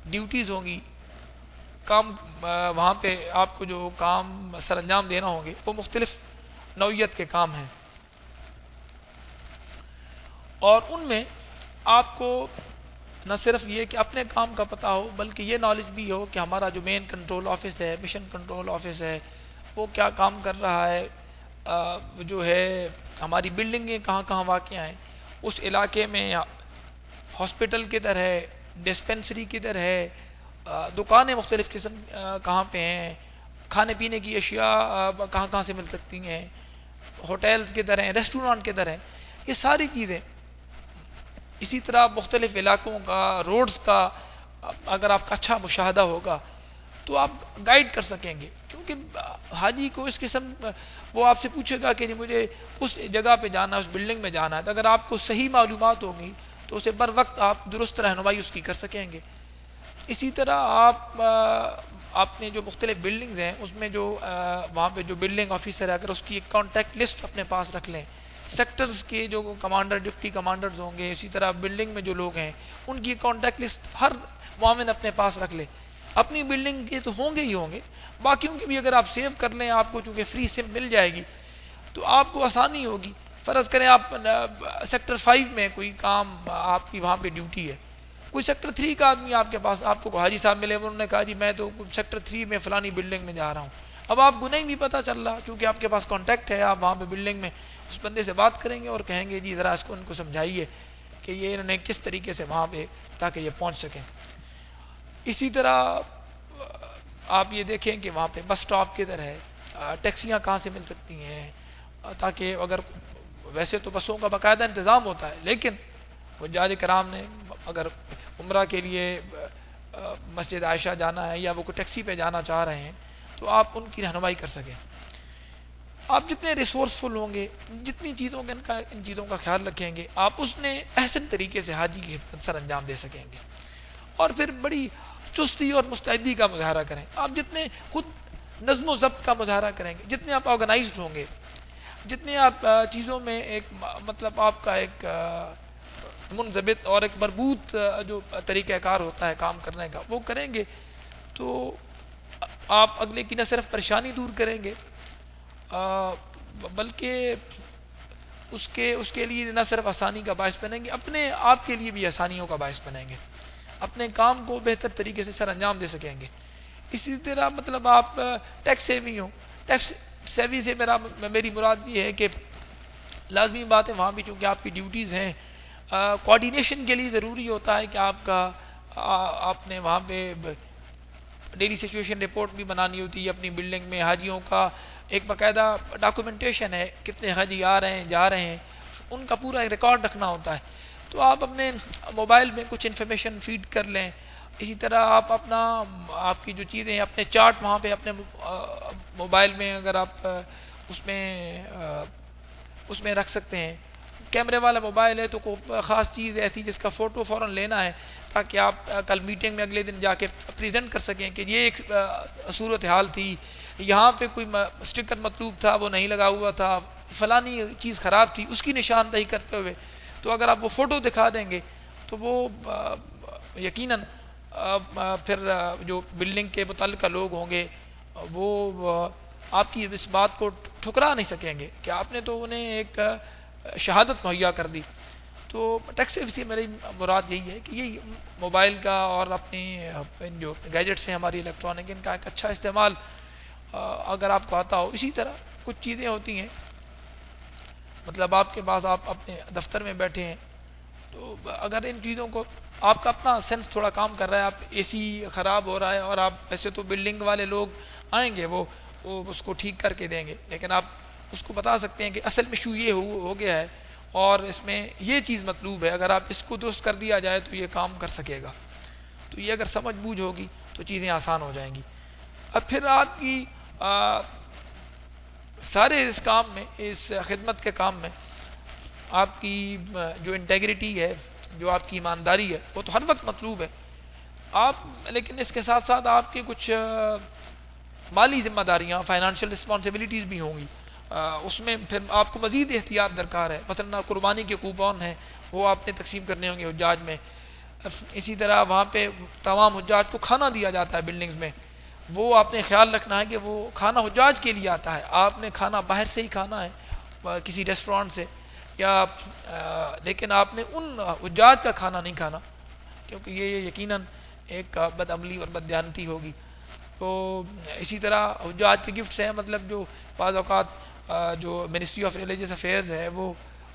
ڈیوٹیز ہوں گی، کام وہاں پہ آپ کو جو کام سر انجام دینا ہوں گے، وہ مختلف نوعیت کے کام ہیں، اور ان میں آپ کو نہ صرف یہ کہ اپنے کام کا پتہ ہو، بلکہ یہ نالج بھی ہو کہ ہمارا جو مین کنٹرول آفس ہے، مشن کنٹرول آفس ہے، وہ کیا کام کر رہا ہے، جو ہے ہماری بلڈنگیں کہاں کہاں واقع ہیں، اس علاقے میں ہاسپٹل کدھر ہے، ڈسپنسری کدھر ہے، دکانیں مختلف قسم کہاں پہ ہیں، کھانے پینے کی اشیاء کہاں کہاں سے مل سکتی ہیں، ہوٹلز کدھر ہیں، ریسٹورانٹ کدھر ہیں، یہ ساری چیزیں. اسی طرح مختلف علاقوں کا، روڈز کا اگر آپ کا اچھا مشاہدہ ہوگا تو آپ گائیڈ کر سکیں گے. کیونکہ حاجی کو اس قسم وہ آپ سے پوچھے گا کہ مجھے اس جگہ پہ جانا ہے، اس بلڈنگ میں جانا ہے، تو اگر آپ کو صحیح معلومات ہوگی تو اسے بر وقت آپ درست رہنمائی اس کی کر سکیں گے. اسی طرح آپ نے جو مختلف بلڈنگز ہیں، اس میں جو وہاں پہ جو بلڈنگ آفیسر ہے، اگر اس کی ایک کانٹیکٹ لسٹ اپنے پاس رکھ لیں، سیکٹرز کے جو کمانڈر، ڈپٹی کمانڈرز ہوں گے، اسی طرح بلڈنگ میں جو لوگ ہیں ان کی کانٹیکٹ لسٹ ہر معاون اپنے پاس رکھ لے. اپنی بلڈنگ کے تو ہوں گے ہی ہوں گے، باقیوں کی بھی اگر آپ سیو کر لیں، آپ کو چونکہ فری سم مل جائے گی تو آپ کو آسانی ہوگی. فرض کریں آپ سیکٹر 5 میں کوئی کام آپ کی وہاں پہ ڈیوٹی ہے، کوئی سیکٹر 3 کا آدمی آپ کے پاس، آپ کو حاجی صاحب ملے، انہوں نے کہا جی میں تو سیکٹر 3 میں فلانی بلڈنگ میں جا رہا ہوں. اب آپ کو نہیں بھی پتہ چل رہا، چونکہ آپ کے پاس کانٹیکٹ ہے، آپ وہاں پہ بلڈنگ میں اس بندے سے بات کریں گے اور کہیں گے جی ذرا اس کو ان کو سمجھائیے کہ یہ انہوں نے کس طریقے سے وہاں پہ، تاکہ یہ پہنچ سکیں. اسی طرح آپ یہ دیکھیں کہ وہاں پہ بس سٹاپ کدھر ہے، ٹیکسیاں کہاں سے مل سکتی ہیں، تاکہ اگر ویسے تو بسوں کا باقاعدہ انتظام ہوتا ہے، لیکن حجاج کرام نے اگر عمرہ کے لیے مسجد عائشہ جانا ہے یا وہ کوئی ٹیکسی پہ جانا چاہ رہے ہیں تو آپ ان کی رہنمائی کر سکیں. آپ جتنے ریسورسفل ہوں گے، جتنی چیزوں کا ان چیزوں کا خیال رکھیں گے، آپ اس نے احسن طریقے سے حاجی کی خدمت سر انجام دے سکیں گے. اور پھر بڑی چستی اور مستعدی کا مظاہرہ کریں. آپ جتنے خود نظم و ضبط کا مظاہرہ کریں گے، جتنے آپ آرگنائزڈ ہوں گے، جتنے آپ چیزوں میں ایک مطلب آپ کا ایک منضبط اور ایک مربوط جو طریقہ کار ہوتا ہے کام کرنے کا وہ کریں گے تو آپ اگلے کی نہ صرف پریشانی دور کریں گے بلکہ اس کے لیے نہ صرف آسانی کا باعث بنیں گے، اپنے آپ کے لیے بھی آسانیوں کا باعث بنیں گے، اپنے کام کو بہتر طریقے سے سر انجام دے سکیں گے۔ اسی طرح مطلب آپ ٹیکس سیوی ہوں، ٹیکس سیوی سے میری مراد یہ ہے کہ لازمی بات ہے وہاں بھی چونکہ آپ کی ڈیوٹیز ہیں، کوآرڈینیشن کے لیے ضروری ہوتا ہے کہ آپ نے وہاں پہ ڈیلی سچویشن رپورٹ بھی بنانی ہوتی ہے اپنی بلڈنگ میں، حاجیوں کا ایک باقاعدہ ڈاکومنٹیشن ہے، کتنے حاجی آ رہے ہیں جا رہے ہیں، ان کا پورا ایک ریکارڈ رکھنا ہوتا ہے۔ تو آپ اپنے موبائل میں کچھ انفارمیشن فیڈ کر لیں، اسی طرح آپ کی جو چیزیں ہیں اپنے چارٹ وہاں پہ اپنے موبائل میں اگر آپ اس میں رکھ سکتے ہیں۔ کیمرے والا موبائل ہے تو کوئی خاص چیز ایسی جس کا فوٹو فوراً لینا ہے تاکہ آپ کل میٹنگ میں اگلے دن جا کے پریزنٹ کر سکیں کہ یہ ایک صورت حال تھی، یہاں پہ کوئی اسٹکر مطلوب تھا وہ نہیں لگا ہوا تھا، فلانی چیز خراب تھی، اس کی نشاندہی کرتے ہوئے تو اگر آپ وہ فوٹو دکھا دیں گے تو وہ یقیناً پھر جو بلڈنگ کے متعلقہ لوگ ہوں گے وہ آپ کی اس بات کو ٹھکرا نہیں سکیں گے کہ آپ نے تو انہیں ایک شہادت مہیا کر دی۔ تو ٹیکس سے میری مراد یہی ہے کہ یہ موبائل کا اور اپنی جو گیجٹس ہیں ہماری الیکٹرانک، ان کا ایک اچھا استعمال اگر آپ کو آتا ہو۔ اسی طرح کچھ چیزیں ہوتی ہیں مطلب آپ کے پاس آپ اپنے دفتر میں بیٹھے ہیں تو اگر ان چیزوں کو آپ کا اپنا سینس تھوڑا کام کر رہا ہے، آپ اے سی خراب ہو رہا ہے اور آپ ویسے تو بلڈنگ والے لوگ آئیں گے وہ اس کو ٹھیک کر کے دیں گے، لیکن آپ اس کو بتا سکتے ہیں کہ اصل ایشو یہ ہو گیا ہے اور اس میں یہ چیز مطلوب ہے، اگر آپ اس کو درست کر دیا جائے تو یہ کام کر سکے گا۔ تو یہ اگر سمجھ بوجھ ہوگی تو چیزیں آسان ہو جائیں گی۔ اب پھر آپ کی سارے اس کام میں، اس خدمت کے کام میں آپ کی جو انٹیگریٹی ہے، جو آپ کی ایمانداری ہے وہ تو ہر وقت مطلوب ہے آپ، لیکن اس کے ساتھ ساتھ آپ کی کچھ مالی ذمہ داریاں، فائنانشیل رسپانسبلٹیز بھی ہوں گی، اس میں پھر آپ کو مزید احتیاط درکار ہے۔ مثلا قربانی کے کوپن ہیں وہ آپ نے تقسیم کرنے ہوں گے حجاج میں، اسی طرح وہاں پہ تمام حجاج کو کھانا دیا جاتا ہے بلڈنگز میں، وہ آپ نے خیال رکھنا ہے کہ وہ کھانا حجاج کے لیے آتا ہے، آپ نے کھانا باہر سے ہی کھانا ہے کسی ریسٹورانٹ سے یا لیکن آپ نے ان حجاج کا کھانا نہیں کھانا کیونکہ یہ یقیناً ایک بد عملی اور بددیانتی ہوگی۔ تو اسی طرح حجاج کے گفٹس ہیں، مطلب جو بعض اوقات جو منسٹری آف ریلیجس افیئرز ہے وہ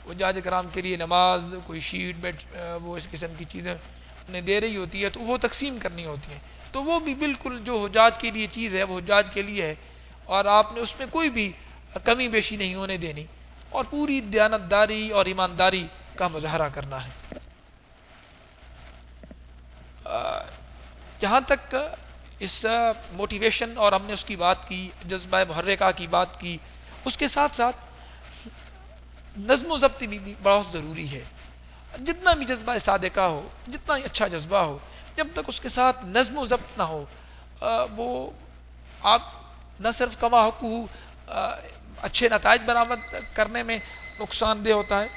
حجاج کرام کے لیے نماز، کوئی شیٹ بیٹ، وہ اس قسم کی چیزیں انہیں دے رہی ہوتی ہے تو وہ تقسیم کرنی ہوتی ہیں، تو وہ بھی بالکل جو حجاج کے لیے چیز ہے وہ حجاج کے لیے ہے اور آپ نے اس میں کوئی بھی کمی بیشی نہیں ہونے دینی اور پوری دیانتداری اور ایمانداری کا مظاہرہ کرنا ہے۔ جہاں تک اس موٹیویشن اور ہم نے اس کی بات کی، جذبہ محرکہ کی بات کی، اس کے ساتھ ساتھ نظم و ضبط بھی بہت ضروری ہے۔ جتنا بھی جذبہ صادقہ ہو، جتنا ہی اچھا جذبہ ہو، جب تک اس کے ساتھ نظم و ضبط نہ ہو وہ آپ نہ صرف کما حقوق اچھے نتائج برآمد کرنے میں نقصان دہ ہوتا ہے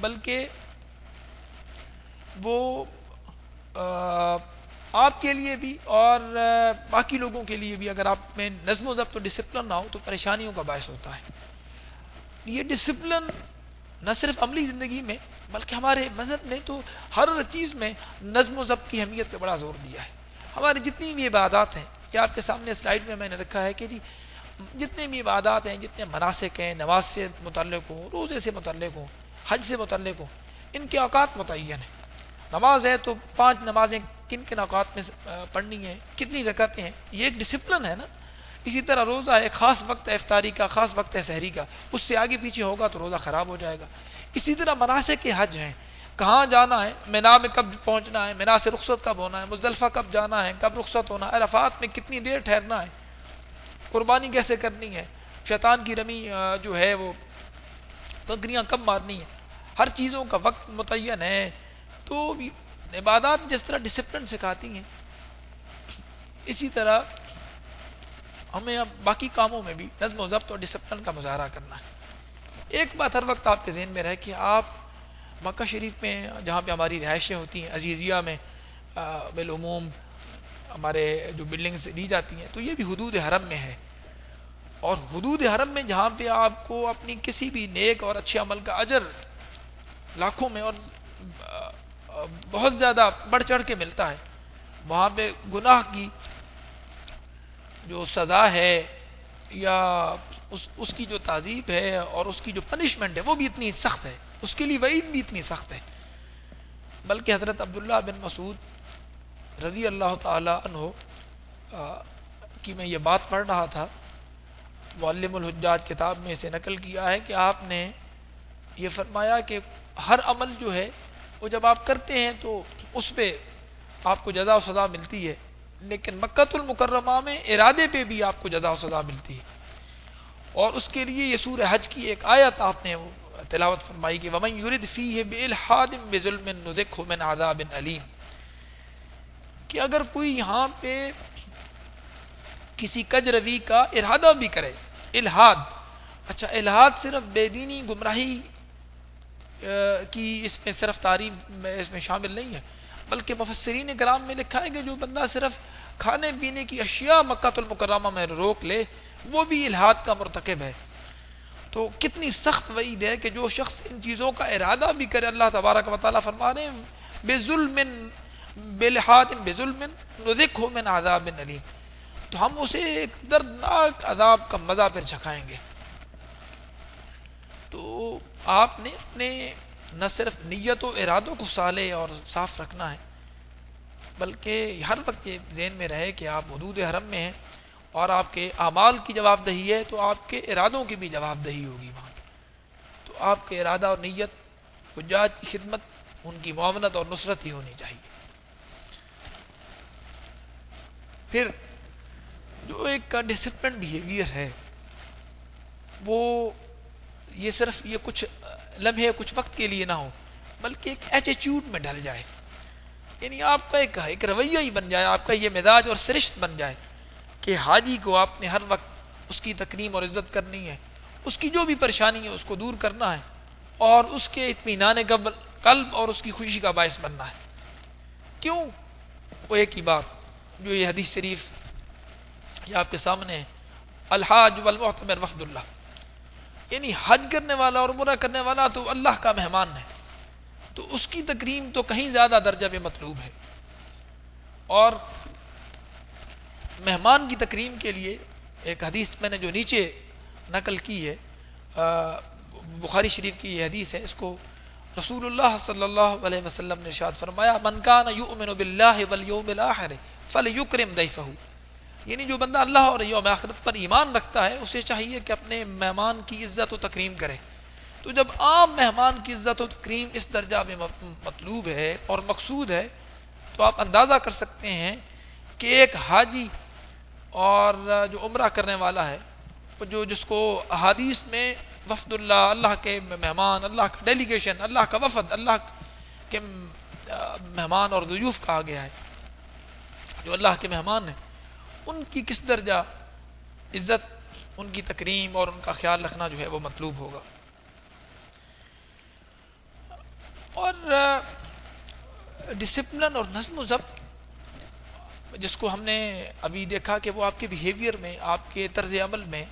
بلکہ وہ آپ کے لیے بھی اور باقی لوگوں کے لیے بھی اگر آپ میں نظم و ضبط و ڈسپلن نہ ہو تو پریشانیوں کا باعث ہوتا ہے۔ یہ ڈسپلن نہ صرف عملی زندگی میں بلکہ ہمارے مذہب نے تو ہر چیز میں نظم و ضبط کی اہمیت پہ بڑا زور دیا ہے۔ ہماری جتنی بھی عبادات ہیں، یہ آپ کے سامنے سلائیڈ میں نے رکھا ہے کہ جتنے بھی عبادات ہیں، جتنے مناسک ہیں، نماز سے متعلق ہوں، روزے سے متعلق ہوں، حج سے متعلق ہوں، ان کے اوقات متعین ہیں۔ نماز ہے تو 5 نمازیں کن کن اوقات میں پڑھنی ہیں، کتنی رکعتیں ہیں، یہ ایک ڈسپلن ہے نا۔ اسی طرح روزہ ہے، خاص وقت ہے افطاری کا، خاص وقت ہے سحری کا، اس سے آگے پیچھے ہوگا تو روزہ خراب ہو جائے گا۔ اسی طرح مناسک کے حج ہیں، کہاں جانا ہے، مینا میں کب پہنچنا ہے، مینا سے رخصت کب ہونا ہے، مزدلفہ کب جانا ہے، کب رخصت ہونا ہے، عرفات میں کتنی دیر ٹھہرنا ہے، قربانی کیسے کرنی ہے، شیطان کی رمی جو ہے وہ کنکریاں کب مارنی ہے، ہر چیزوں کا وقت متعین ہے۔ تو عبادات جس طرح ڈسپلن سکھاتی ہیں اسی طرح ہمیں اب باقی کاموں میں بھی نظم و ضبط اور ڈسپلن کا مظاہرہ کرنا ہے۔ ایک بات ہر وقت آپ کے ذہن میں رہے کہ آپ مکہ شریف میں جہاں پہ ہماری رہائشیں ہوتی ہیں عزیزیہ میں بالعموم ہمارے جو بلڈنگز دی جاتی ہیں تو یہ بھی حدود حرم میں ہے. اور حدود حرم میں جہاں پہ آپ کو اپنی کسی بھی نیک اور اچھے عمل کا اجر لاکھوں میں اور بہت زیادہ بڑھ چڑھ کے ملتا ہے، وہاں پہ گناہ کی جو سزا ہے یا اس کی جو تعذیب ہے اور اس کی جو پنشمنٹ ہے وہ بھی اتنی سخت ہے، اس کے لیے وعید بھی اتنی سخت ہے. بلکہ حضرت عبداللہ بن مسعود رضی اللہ تعالی عنہ کی میں یہ بات پڑھ رہا تھا، معلم الحجاج کتاب میں اسے نقل کیا ہے کہ آپ نے یہ فرمایا کہ ہر عمل جو ہے وہ جب آپ کرتے ہیں تو اس پہ آپ کو جزا و سزا ملتی ہے، لیکن مکہ المکرمہ میں ارادے پہ بھی آپ کو جزا و سزا ملتی ہے. اور اس کے لیے یہ سورہ حج کی ایک آیت آپ نے وہ تلاوت فرمائی کہ وَمَن يُرِدْ فِيهِ بِإِلْحَادٍ بِظُلْمٍ نُذِقْهُ مِنْ عَذَابٍ أَلِيمٍ، کہ اگر کوئی یہاں پہ کسی کج روی کا ارادہ بھی کرے، الحاد، اچھا الحاد صرف بے دینی گمراہی کی اس میں صرف تعریف میں اس میں شامل نہیں ہے، بلکہ مفسرین کرام میں لکھا ہے کہ جو بندہ صرف کھانے پینے کی اشیاء مکہ المکرمہ میں روک لے وہ بھی الحاد کا مرتکب ہے. تو کتنی سخت وعید ہے کہ جو شخص ان چیزوں کا ارادہ بھی کرے، اللہ تبارک و تعالیٰ فرما رہے ہیں بظلم بالحاد بظلم نذقہ من عذاب علیم، تو ہم اسے ایک دردناک عذاب کا مزہ پھر چکھائیں گے. تو آپ نے اپنے نہ صرف نیت و ارادوں کو صالح اور صاف رکھنا ہے، بلکہ ہر وقت یہ ذہن میں رہے کہ آپ حدود حرم میں ہیں اور آپ کے اعمال کی جواب دہی ہے تو آپ کے ارادوں کی بھی جواب دہی ہوگی وہاں پہ. تو آپ کے ارادہ اور نیت حجاج کی خدمت، ان کی معاونت اور نصرت ہی ہونی چاہیے. پھر جو ایک ڈسپلن بیہیویئر ہے وہ یہ صرف یہ کچھ لمحے کچھ وقت کے لیے نہ ہو، بلکہ ایک ایٹیٹیوڈ میں ڈل جائے، یعنی آپ کا ایک رویہ ہی بن جائے، آپ کا یہ مزاج اور سرشت بن جائے کہ حاجی کو آپ نے ہر وقت اس کی تکریم اور عزت کرنی ہے، اس کی جو بھی پریشانی ہے اس کو دور کرنا ہے اور اس کے اطمینان قلب اور اس کی خوشی کا باعث بننا ہے. کیوں؟ وہ ایک ہی بات جو یہ حدیث شریف یہ آپ کے سامنے ہے، الحاج والمعتمر وفد اللہ، یعنی حج کرنے والا اور عمرہ کرنے والا تو اللہ کا مہمان ہے، تو اس کی تکریم تو کہیں زیادہ درجہ پہ مطلوب ہے. اور مہمان کی تکریم کے لیے ایک حدیث میں نے جو نیچے نقل کی ہے، بخاری شریف کی یہ حدیث ہے، اس کو رسول اللہ صلی اللہ علیہ وسلم نے ارشاد فرمایا من کان یؤمن باللہ والیوم الآخر فلیکرم ضیفہ، یعنی جو بندہ اللہ اور یوم آخرت پر ایمان رکھتا ہے اسے چاہیے کہ اپنے مہمان کی عزت و تکریم کرے. تو جب عام مہمان کی عزت و تکریم اس درجہ میں مطلوب ہے اور مقصود ہے تو آپ اندازہ کر سکتے ہیں کہ ایک حاجی اور جو عمرہ کرنے والا ہے، جس کو احادیث میں وفد اللہ، اللہ کے مہمان، اللہ کا ڈیلیگیشن، اللہ کا وفد، اللہ کے مہمان اور ضیوف کہا گیا ہے، جو اللہ کے مہمان ہیں ان کی کس درجہ عزت، ان کی تکریم اور ان کا خیال رکھنا جو ہے وہ مطلوب ہوگا. اور ڈسپلن اور نظم و ضبط جس کو ہم نے ابھی دیکھا کہ وہ آپ کے بیہیویئر میں، آپ کے طرز عمل میں،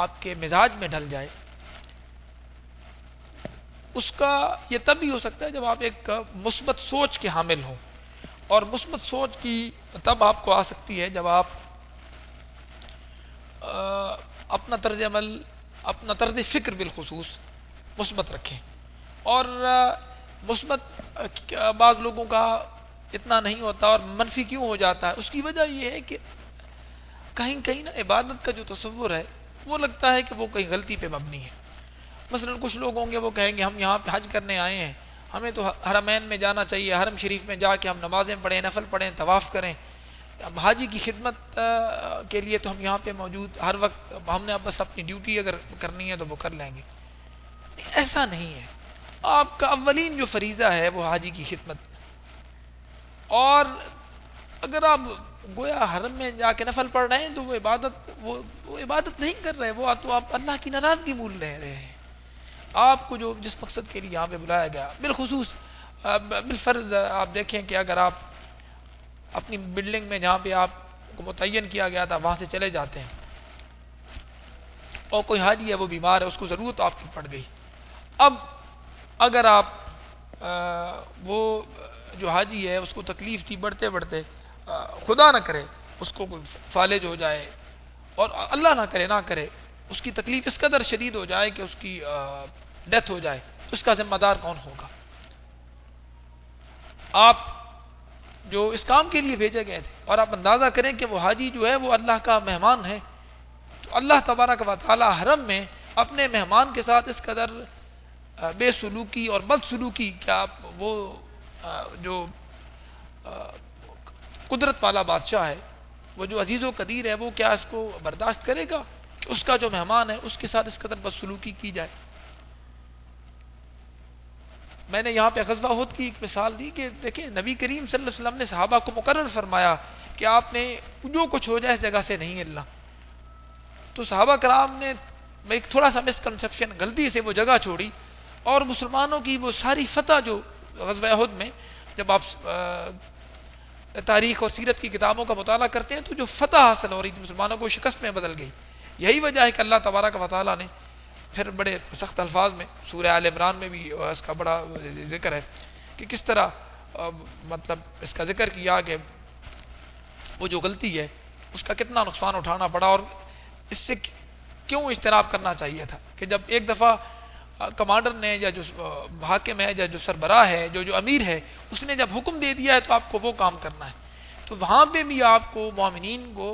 آپ کے مزاج میں ڈھل جائے، اس کا یہ تب بھی ہو سکتا ہے جب آپ ایک مثبت سوچ کے حامل ہوں، اور مثبت سوچ کی تب آپ کو آ سکتی ہے جب آپ اپنا طرز عمل، اپنا طرز فکر بالخصوص مثبت رکھیں. اور مثبت بعض لوگوں کا اتنا نہیں ہوتا اور منفی کیوں ہو جاتا ہے، اس کی وجہ یہ ہے کہ کہیں نا عبادت کا جو تصور ہے وہ لگتا ہے کہ وہ کہیں غلطی پہ مبنی ہے. مثلا کچھ لوگ ہوں گے وہ کہیں گے ہم یہاں پہ حج کرنے آئے ہیں، ہمیں تو حرمین میں جانا چاہیے، حرم شریف میں جا کے ہم نمازیں پڑھیں، نفل پڑھیں، طواف کریں، اب حاجی کی خدمت کے لیے تو ہم یہاں پہ موجود، ہر وقت ہم نے اب بس اپنی ڈیوٹی اگر کرنی ہے تو وہ کر لیں گے. ایسا نہیں ہے، آپ کا اولین جو فریضہ ہے وہ حاجی کی خدمت، اور اگر آپ گویا حرم میں جا کے نفل پڑھ رہے ہیں تو وہ عبادت نہیں کر رہے، وہ تو آپ اللہ کی ناراضگی مول رہے ہیں. آپ کو جو جس مقصد کے لیے یہاں پہ بلایا گیا، بالخصوص بالفرض آپ دیکھیں کہ اگر آپ اپنی بلڈنگ میں جہاں پہ آپ کو متعین کیا گیا تھا وہاں سے چلے جاتے ہیں، اور کوئی حاجی ہے وہ بیمار ہے، اس کو ضرورت آپ کی پڑ گئی، اب اگر آپ وہ جو حاجی ہے اس کو تکلیف تھی بڑھتے بڑھتے، خدا نہ کرے اس کو کوئی فالج ہو جائے، اور اللہ نہ کرے اس کی تکلیف اس قدر شدید ہو جائے کہ اس کی ڈیتھ ہو جائے، تو اس کا ذمہ دار کون ہوگا؟ آپ جو اس کام کے لیے بھیجے گئے تھے، اور آپ اندازہ کریں کہ وہ حاجی جو ہے وہ اللہ کا مہمان ہے، تو اللہ تبارک و تعالی حرم میں اپنے مہمان کے ساتھ اس قدر بے سلوکی اور بد سلوکی، کیا وہ جو قدرت والا بادشاہ ہے، وہ جو عزیز و قدیر ہے، وہ کیا اس کو برداشت کرے گا کہ اس کا جو مہمان ہے اس کے ساتھ اس قدر بد سلوکی کی جائے؟ میں نے یہاں پہ غزوہ احد کی ایک مثال دی کہ دیکھیں نبی کریم صلی اللہ علیہ وسلم نے صحابہ کو مقرر فرمایا کہ آپ نے جو کچھ ہو جائے اس جگہ سے نہیں ہلنا، تو صحابہ کرام نے ایک تھوڑا سا مسکنسیپشن، غلطی سے وہ جگہ چھوڑی، اور مسلمانوں کی وہ ساری فتح جو غزوہ احد میں، جب آپ تاریخ اور سیرت کی کتابوں کا مطالعہ کرتے ہیں تو جو فتح حاصل ہو رہی تھی مسلمانوں کو شکست میں بدل گئی، یہی وجہ ہے کہ اللہ تبارک و تعالیٰ نے پھر بڑے سخت الفاظ میں سورہ آل عمران میں بھی اس کا بڑا ذکر ہے کہ کس طرح مطلب اس کا ذکر کیا کہ وہ جو غلطی ہے اس کا کتنا نقصان اٹھانا پڑا، اور اس سے کیوں اجتناب کرنا چاہیے تھا کہ جب ایک دفعہ کمانڈر نے یا جو حاکم ہے یا جو سربراہ ہے جو امیر ہے اس نے جب حکم دے دیا ہے تو آپ کو وہ کام کرنا ہے، تو وہاں پہ بھی آپ کو مومنین کو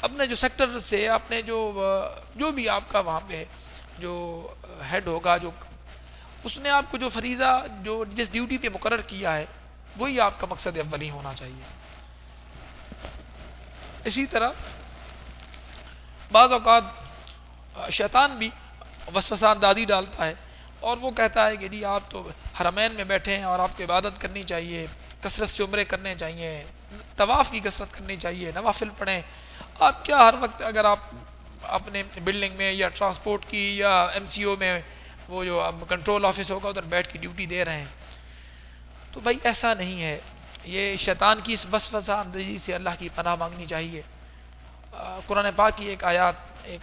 اپنے جو سیکٹر سے اپنے جو بھی آپ کا وہاں پہ جو ہیڈ ہوگا، جو اس نے آپ کو جو فریضہ جو جس ڈیوٹی پہ مقرر کیا ہے وہی آپ کا مقصد اولی ہونا چاہیے۔ اسی طرح بعض اوقات شیطان بھی وسوسہ اندازی ڈالتا ہے، اور وہ کہتا ہے کہ جی آپ تو حرمین میں بیٹھے ہیں اور آپ کو عبادت کرنی چاہیے، کثرت سے عمرے کرنے چاہیے، طواف کی کثرت کرنی چاہیے، نوافل پڑھیں، آپ کیا ہر وقت اگر آپ اپنے بلڈنگ میں یا ٹرانسپورٹ کی یا ایم سی او میں وہ جو کنٹرول آفس ہوگا ادھر بیٹھ کے ڈیوٹی دے رہے ہیں؟ تو بھائی ایسا نہیں ہے، یہ شیطان کی اس وسوسہ اندازی سے اللہ کی پناہ مانگنی چاہیے۔ قرآن پاک کی ایک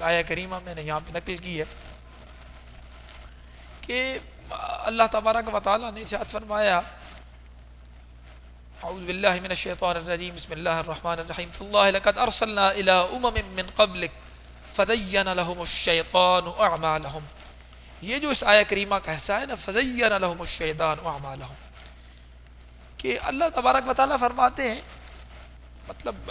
آیہ کریمہ میں نے یہاں پہ نقل کی ہے کہ اللہ تبارک و تعالیٰ نے ارشاد فرمایا، اعوذ باللہ من الشیطان الرجیم، بسم اللہ الرحمن الرحیم، تاللہ لقد ارسلنا الی من قبلک فزین لهم الشیطان اعمالهم، یہ جو اس آیہ کریمہ کا حصہ ہے نا، فزین لهم الشیطان اعمالهم، کہ اللہ تبارک و تعالیٰ فرماتے ہیں، مطلب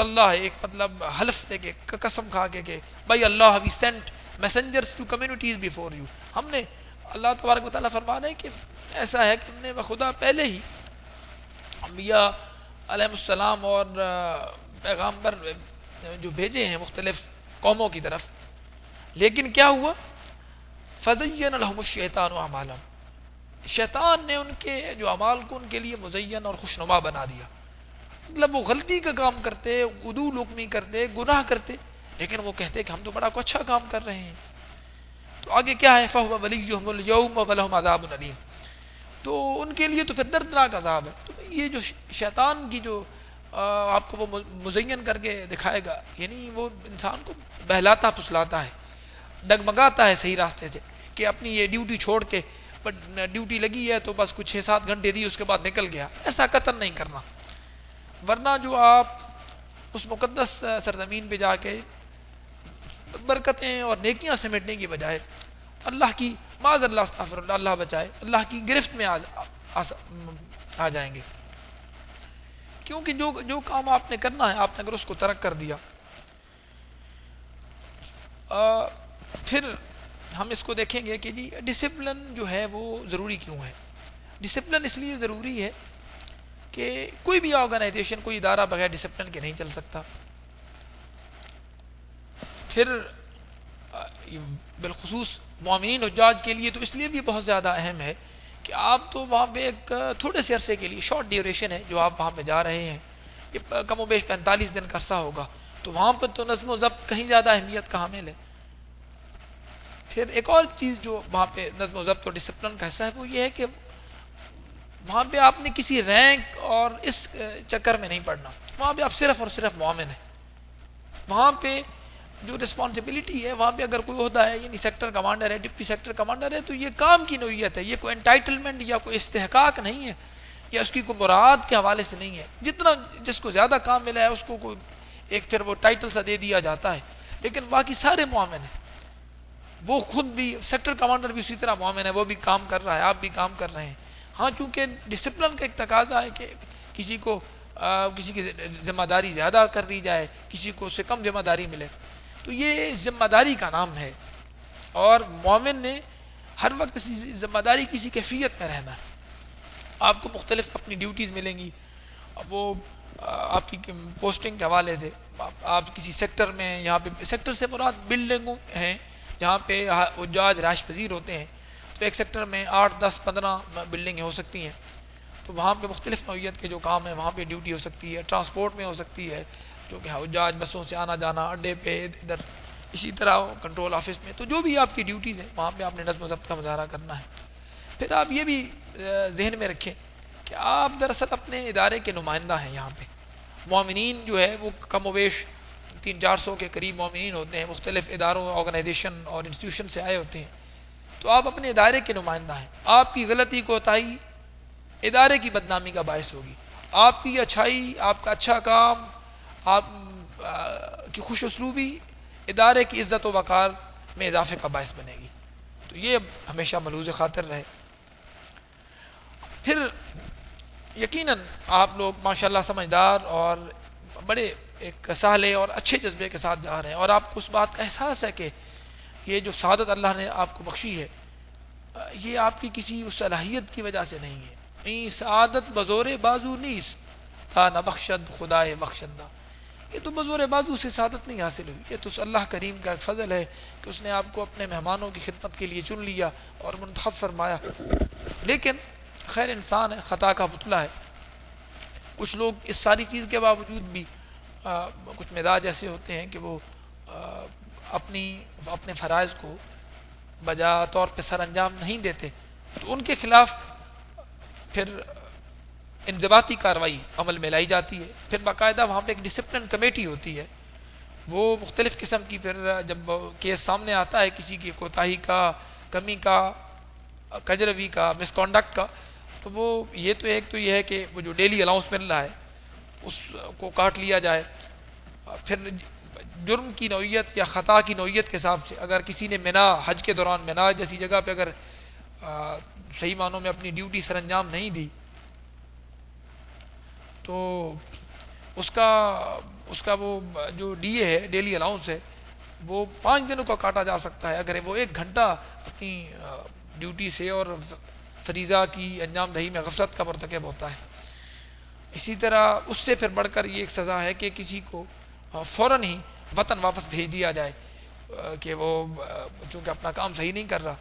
اللہ ایک مطلب حلف دے کے قسم کھا کے کہ بھائی اللہ we sent messengers to communities before you, ہم نے، اللہ تبارک و تعالیٰ فرما رہے ہیں کہ ایسا ہے کہ ہم نے بخدا پہلے ہی انبیاء علیہ السلام اور پیغامبر جو بھیجے ہیں مختلف قوموں کی طرف، لیکن کیا ہوا؟ فزین لهم الشیطان اعمالهم، شیطان نے ان کے جو اعمال کو ان کے لیے مزین اور خوشنما بنا دیا، مطلب وہ غلطی کا کام کرتے، عدول حکمی کرتے، گناہ کرتے، لیکن وہ کہتے کہ ہم تو بڑا کو اچھا کام کر رہے ہیں۔ تو آگے کیا ہے؟ فَهُوَ وَلِيُّهُمُ الْيَوْمَ وَلَهُمْ عَذَابٌ أَلِيمٌ، تو ان کے لیے تو پھر دردناک عذاب ہے۔ تو یہ جو شیطان کی جو آپ کو وہ مزین کر کے دکھائے گا، یعنی وہ انسان کو بہلاتا پھسلاتا ہے، ڈگمگاتا ہے صحیح راستے سے، کہ اپنی یہ ڈیوٹی چھوڑ کے، ڈیوٹی لگی ہے تو بس کچھ 6-7 گھنٹے دی اس کے بعد نکل گیا، ایسا قطن نہیں کرنا، ورنہ جو آپ اس مقدس سرزمین پہ جا کے برکتیں اور نیکیاں سمیٹنے کی بجائے اللہ کی، معاذ اللہ استغفر اللہ، اللہ بچائے، اللہ کی گرفت میں آ جائیں گے، کیونکہ جو کام آپ نے کرنا ہے آپ نے اگر اس کو ترک کر دیا۔ پھر ہم اس کو دیکھیں گے کہ جی ڈسپلن جو ہے وہ ضروری کیوں ہے؟ ڈسپلن اس لیے ضروری ہے کہ کوئی بھی آرگنائزیشن، کوئی ادارہ بغیر ڈسپلن کے نہیں چل سکتا۔ پھر بالخصوص مومنین حجاج کے لیے تو اس لیے بھی بہت زیادہ اہم ہے کہ آپ تو وہاں پہ ایک تھوڑے سے عرصے کے لیے، شارٹ ڈیوریشن ہے جو آپ وہاں پہ جا رہے ہیں، یہ کم و بیش 45 دن کا عرصہ ہوگا، تو وہاں پر تو نظم و ضبط کہیں زیادہ اہمیت کا حامل ہے۔ پھر ایک اور چیز جو وہاں پہ نظم و ضبط اور ڈسپلن کا حصہ ہے وہ یہ ہے کہ وہاں پہ آپ نے کسی رینک اور اس چکر میں نہیں پڑنا. وہاں پہ آپ صرف اور صرف مومن ہیں. وہاں پہ جو رسپانسبلٹی ہے وہاں پہ اگر کوئی عہدہ ہے یعنی سیکٹر کمانڈر ہے, ڈپٹی سیکٹر کمانڈر ہے, تو یہ کام کی نوعیت ہے, یہ کوئی انٹائٹلمنٹ یا کوئی استحقاق نہیں ہے یا اس کی کوئی مراد کے حوالے سے نہیں ہے. جتنا جس کو زیادہ کام ملا ہے اس کو کوئی ایک پھر وہ ٹائٹل سا دے دیا جاتا ہے, لیکن باقی سارے مومن ہیں. وہ خود بھی سیکٹر کمانڈر بھی اسی طرح مومن ہے, وہ بھی کام کر رہا ہے, آپ بھی کام کر رہے ہیں. ہاں چونکہ ڈسپلن کا ایک تقاضا ہے کہ کسی کو کسی کی ذمہ داری زیادہ کر دی جائے, کسی کو اس سے کم ذمہ داری ملے, تو یہ ذمہ داری کا نام ہے. اور مومن نے ہر وقت اسی ذمہ داری کسی کیفیت میں رہنا ہے. آپ کو مختلف اپنی ڈیوٹیز ملیں گی, وہ آپ کی پوسٹنگ کے حوالے سے آپ کسی سیکٹر میں, یہاں پہ سیکٹر سے مراد بلڈنگوں ہیں جہاں پہ حجاج رہائش پذیر ہوتے ہیں, تو ایک سیکٹر میں 8, 10, 15 بلڈنگیں ہو سکتی ہیں, تو وہاں پہ مختلف نوعیت کے جو کام ہیں وہاں پہ ڈیوٹی ہو سکتی ہے. ٹرانسپورٹ میں ہو سکتی ہے, جو کہ حجاج بسوں سے آنا جانا, اڈے پہ ادھر, اسی طرح کنٹرول آفس میں, تو جو بھی آپ کی ڈیوٹیز ہیں وہاں پہ آپ نے نظم و ضبط کا مظاہرہ کرنا ہے. پھر آپ یہ بھی ذہن میں رکھیں کہ آپ دراصل اپنے ادارے کے نمائندہ ہیں. یہاں پہ مومنین جو ہے وہ کم و بیش 300-400 کے قریب مومنین ہوتے ہیں, مختلف اداروں, آرگنائزیشن اور انسٹیٹیوشن سے آئے ہوتے ہیں. تو آپ اپنے ادارے کے نمائندہ ہیں. آپ کی غلطی کوتاہی ادارے کی بدنامی کا باعث ہوگی, آپ کی اچھائی, آپ کا اچھا کام, آپ کی خوش اسلوبی ادارے کی عزت و وقار میں اضافے کا باعث بنے گی. تو یہ ہمیشہ ملحوظ خاطر رہے. پھر یقیناً آپ لوگ ماشاءاللہ سمجھدار اور بڑے ایک سہلے اور اچھے جذبے کے ساتھ جا رہے ہیں, اور آپ کو اس بات کا احساس ہے کہ یہ جو سعادت اللہ نے آپ کو بخشی ہے یہ آپ کی کسی اس صلاحیت کی وجہ سے نہیں ہے. این سعادت بزور بازو نیست تا نہ بخشد خدائے بخشندہ. یہ تو بزور بازو سے سعادت نہیں حاصل ہوئی, یہ تو اللہ کریم کا ایک فضل ہے کہ اس نے آپ کو اپنے مہمانوں کی خدمت کے لیے چن لیا اور منتخب فرمایا. لیکن خیر انسان ہے, خطا کا پتلا ہے. کچھ لوگ اس ساری چیز کے باوجود بھی کچھ مزاج ایسے ہوتے ہیں کہ وہ اپنے فرائض کو بجا طور پہ سر انجام نہیں دیتے, تو ان کے خلاف پھر انضباطی کارروائی عمل میں لائی جاتی ہے. پھر باقاعدہ وہاں پہ ایک ڈسپلن کمیٹی ہوتی ہے, وہ مختلف قسم کی, پھر جب کیس سامنے آتا ہے کسی کی کوتاہی کا, کمی کا, کجروی کا, مس کانڈکٹ کا, تو وہ یہ تو ایک تو یہ ہے کہ وہ جو ڈیلی الاؤنس مل رہا ہے اس کو کاٹ لیا جائے. پھر جرم کی نوعیت یا خطا کی نوعیت کے حساب سے اگر کسی نے منا, حج کے دوران منا جیسی جگہ پہ اگر صحیح معنوں میں اپنی ڈیوٹی سر انجام نہیں دی تو اس کا وہ جو ڈی اے ہے, ڈیلی الاؤنس ہے, وہ 5 دنوں کا کاٹا جا سکتا ہے اگر وہ 1 گھنٹہ اپنی ڈیوٹی سے اور فریضہ کی انجام دہی میں غفلت کا مرتکب ہوتا ہے. اسی طرح اس سے پھر بڑھ کر یہ ایک سزا ہے کہ کسی کو فوراً ہی وطن واپس بھیج دیا جائے کہ وہ چونکہ اپنا کام صحیح نہیں کر رہا.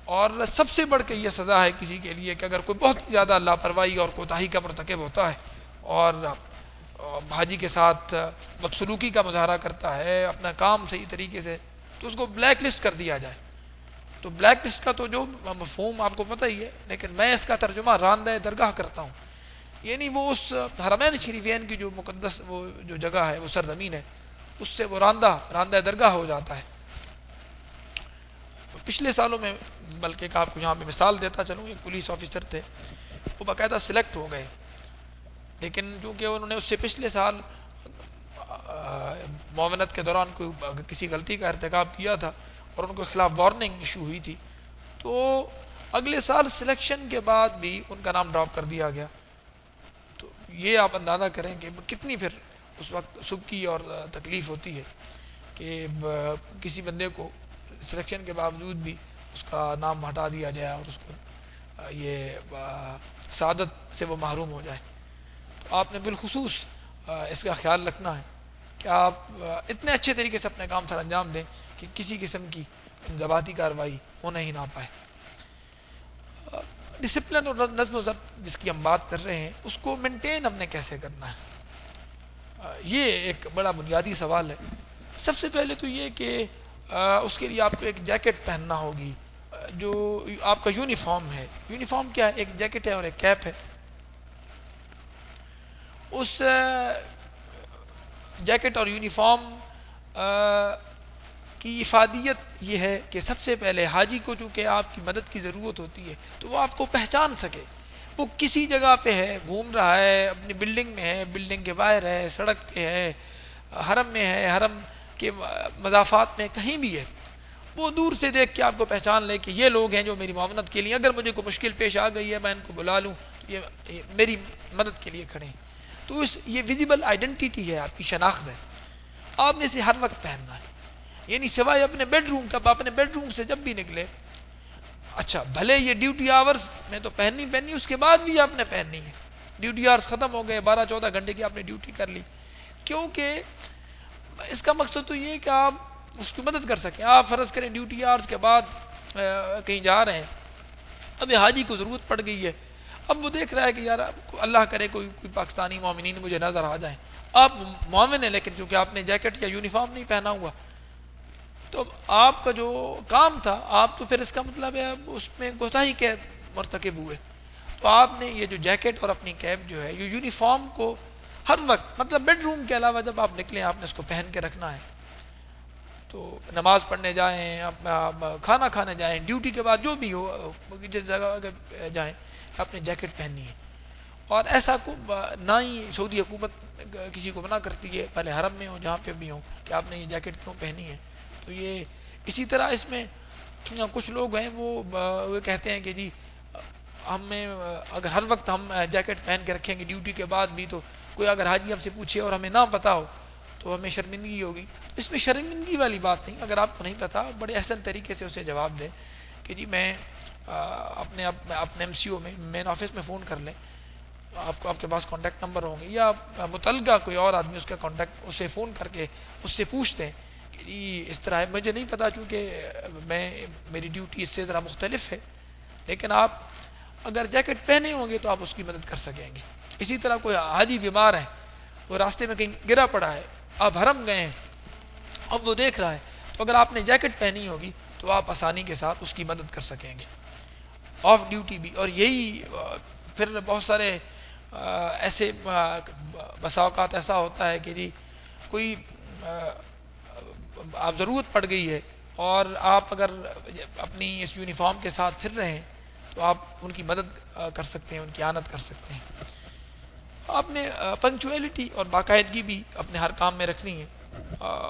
اور سب سے بڑھ کے یہ سزا ہے کسی کے لیے کہ اگر کوئی بہت ہی زیادہ لاپرواہی اور کوتاہی کا مرتکب ہوتا ہے اور حاجی کے ساتھ بدسلوکی کا مظاہرہ کرتا ہے, اپنا کام صحیح طریقے سے, تو اس کو بلیک لسٹ کر دیا جائے. تو بلیک لسٹ کا تو جو مفہوم آپ کو پتہ ہی ہے, لیکن میں اس کا ترجمہ راندہ درگاہ کرتا ہوں. یعنی وہ اس حرمین شریفین کی جو مقدس وہ جو جگہ ہے, وہ سرزمین ہے, اس سے وہ راندہ درگاہ ہو جاتا ہے. پچھلے سالوں میں بلکہ کہ آپ کو یہاں پہ مثال دیتا چلوں, ایک پولیس آفیسر تھے, وہ باقاعدہ سلیکٹ ہو گئے, لیکن چونکہ انہوں نے اس سے پچھلے سال معاونت کے دوران کوئی کسی غلطی کا ارتکاب کیا تھا اور ان کے خلاف وارننگ ایشو ہوئی تھی, تو اگلے سال سلیکشن کے بعد بھی ان کا نام ڈراپ کر دیا گیا. تو یہ آپ اندازہ کریں کہ کتنی پھر اس وقت سکی اور تکلیف ہوتی ہے کہ کسی بندے کو سلیکشن کے باوجود بھی اس کا نام ہٹا دیا جائے اور اس کو یہ سعادت سے وہ محروم ہو جائے. تو آپ نے بالخصوص اس کا خیال رکھنا ہے کہ آپ اتنے اچھے طریقے سے اپنے کام سر انجام دیں کہ کسی قسم کی انضباطی کارروائی ہونے ہی نہ پائے. ڈسپلن اور نظم و ضبط جس کی ہم بات کر رہے ہیں اس کو مینٹین ہم نے کیسے کرنا ہے, یہ ایک بڑا بنیادی سوال ہے. سب سے پہلے تو یہ کہ اس کے لیے آپ کو ایک جیکٹ پہننا ہوگی جو آپ کا یونیفارم ہے. یونیفارم کیا ہے؟ ایک جیکٹ ہے اور ایک کیپ ہے. اس جیکٹ اور یونیفارم کی افادیت یہ ہے کہ سب سے پہلے حاجی کو چونکہ آپ کی مدد کی ضرورت ہوتی ہے تو وہ آپ کو پہچان سکے. وہ کسی جگہ پہ ہے، گھوم رہا ہے، اپنی بلڈنگ میں ہے، بلڈنگ کے باہر ہے، سڑک پہ ہے، حرم میں ہے، حرم کے مضافات میں کہیں بھی ہے، وہ دور سے دیکھ کے آپ کو پہچان لے کہ یہ لوگ ہیں جو میری معاونت کے لیے، اگر مجھے کوئی مشکل پیش آ گئی ہے میں ان کو بلا لوں تو یہ میری مدد کے لیے کھڑے ہیں. تو یہ ویزیبل آئیڈینٹی ہے، آپ کی شناخت ہے. آپ نے اسے ہر وقت پہننا ہے، یعنی سوائے اپنے بیڈ روم کا. اپنے بیڈ روم سے جب بھی نکلے، اچھا بھلے یہ ڈیوٹی آورز میں تو پہننی، اس کے بعد بھی آپ نے پہننی ہے. ڈیوٹی آورز ختم ہو گئے، 12-14 گھنٹے کی آپ نے ڈیوٹی کر لی، کیونکہ اس کا مقصد تو یہ ہے کہ آپ اس کی مدد کر سکیں. آپ فرض کریں ڈیوٹی آورز کے بعد کہیں جا رہے ہیں، اب حاجی کو ضرورت پڑ گئی ہے، اب وہ دیکھ رہا ہے کہ یار اللہ کرے کوئی پاکستانی مومنین مجھے نظر آ جائیں. آپ مومن ہیں لیکن چونکہ آپ نے جیکٹ یا یونیفارم نہیں پہنا ہوا، تو آپ کا جو کام تھا، آپ تو پھر اس کا مطلب ہے اس میں کوتاہی کے مرتکب ہوئے. تو آپ نے یہ جو جیکٹ اور اپنی کیپ جو ہے، یہ یونیفارم کو ہر وقت، مطلب بیڈ روم کے علاوہ جب آپ نکلیں آپ نے اس کو پہن کے رکھنا ہے. تو نماز پڑھنے جائیں، کھانا کھانے جائیں، ڈیوٹی کے بعد جو بھی ہو، جس جگہ جائیں، آپ نے جیکٹ پہننی ہے. اور ایسا نہ ہی سعودی حکومت کسی کو منع کرتی ہے، پہلے حرم میں ہو جہاں پہ بھی ہوں، کہ آپ نے یہ جیکٹ کیوں پہنی ہے. تو یہ اسی طرح اس میں کچھ لوگ ہیں وہ کہتے ہیں کہ جی ہمیں اگر ہر وقت ہم جیکٹ پہن کے رکھیں گے ڈیوٹی کے بعد بھی، تو کوئی اگر حاجی ہم سے پوچھے اور ہمیں نہ پتہ ہو تو ہمیں شرمندگی ہوگی. اس میں شرمندگی والی بات نہیں. اگر آپ کو نہیں پتہ، بڑے احسن طریقے سے اسے جواب دیں کہ جی میں اپنے ایم سی او میں مین آفس میں فون کر لیں، آپ کے پاس کانٹیکٹ نمبر ہوں گے، یا متعلقہ کوئی اور آدمی اس کا کانٹیکٹ، اسے فون کر کے اس سے پوچھتے ہیں کہ جی اس طرح ہے، مجھے نہیں پتہ چونکہ میری ڈیوٹی اس سے ذرا مختلف ہے، لیکن آپ اگر جیکٹ پہنے ہوں گے تو آپ اس کی مدد کر سکیں گے. اسی طرح کوئی حاجی بیمار ہے، وہ راستے میں کہیں گرا پڑا ہے، آپ حرم گئے ہیں، اب وہ دیکھ رہا ہے، تو اگر آپ نے جیکٹ پہنی ہوگی تو آپ آسانی کے ساتھ اس کی مدد کر سکیں گے آف ڈیوٹی بھی. اور یہی پھر بہت سارے ایسے بسا اوقات ایسا ہوتا ہے کہ جی کوئی آپ ضرورت پڑ گئی ہے اور آپ اگر اپنی اس یونیفارم کے ساتھ پھر رہے ہیں تو آپ ان کی مدد کر سکتے ہیں، ان کی اعانت کر سکتے ہیں. آپ نے پنکچویلٹی اور باقاعدگی بھی اپنے ہر کام میں رکھنی ہے.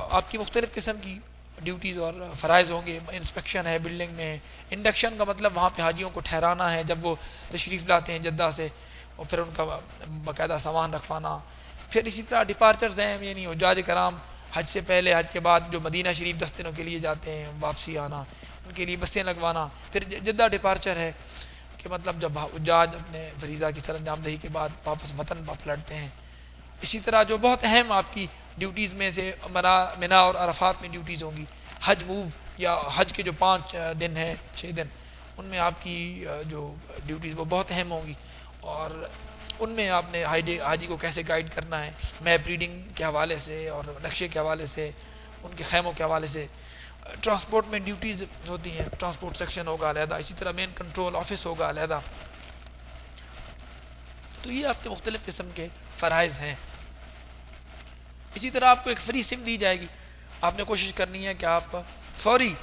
آپ کی مختلف قسم کی ڈیوٹیز اور فرائض ہوں گے. انسپیکشن ہے بلڈنگ میں، انڈکشن کا مطلب وہاں پہ حاجیوں کو ٹھہرانا ہے جب وہ تشریف لاتے ہیں جدہ سے، اور پھر ان کا باقاعدہ سامان رکھوانا. پھر اسی طرح ڈپارچرز ہیں، یعنی حجاج کرام حج سے پہلے، حج کے بعد جو مدینہ شریف 10 دنوں کے لیے جاتے ہیں، واپسی آنا، ان کے لیے بسیں لگوانا. پھر جدہ ڈپارچر ہے کہ مطلب جب حجاج اپنے فریضہ کی سر انجام دہی کے بعد واپس وطن پلٹتے ہیں. اسی طرح جو بہت اہم آپ کی ڈیوٹیز میں سے منا اور عرفات میں ڈیوٹیز ہوں گی، حج موو یا حج کے جو 5 دن ہیں 6 دن، ان میں آپ کی جو ڈیوٹیز وہ بہت اہم ہوں گی. اور ان میں آپ نے حاجی کو کیسے گائیڈ کرنا ہے، میپ ریڈنگ کے حوالے سے اور نقشے کے حوالے سے، ان کے خیموں کے حوالے سے. ٹرانسپورٹ میں ڈیوٹیز ہوتی ہیں، ٹرانسپورٹ سیکشن ہوگا علیحدہ، اسی طرح مین کنٹرول آفس ہوگا علیحدہ. تو یہ آپ کے مختلف قسم کے فرائض ہیں. اسی طرح آپ کو ایک فری سم دی جائے گی. آپ نے کوشش کرنی ہے کہ آپ فوری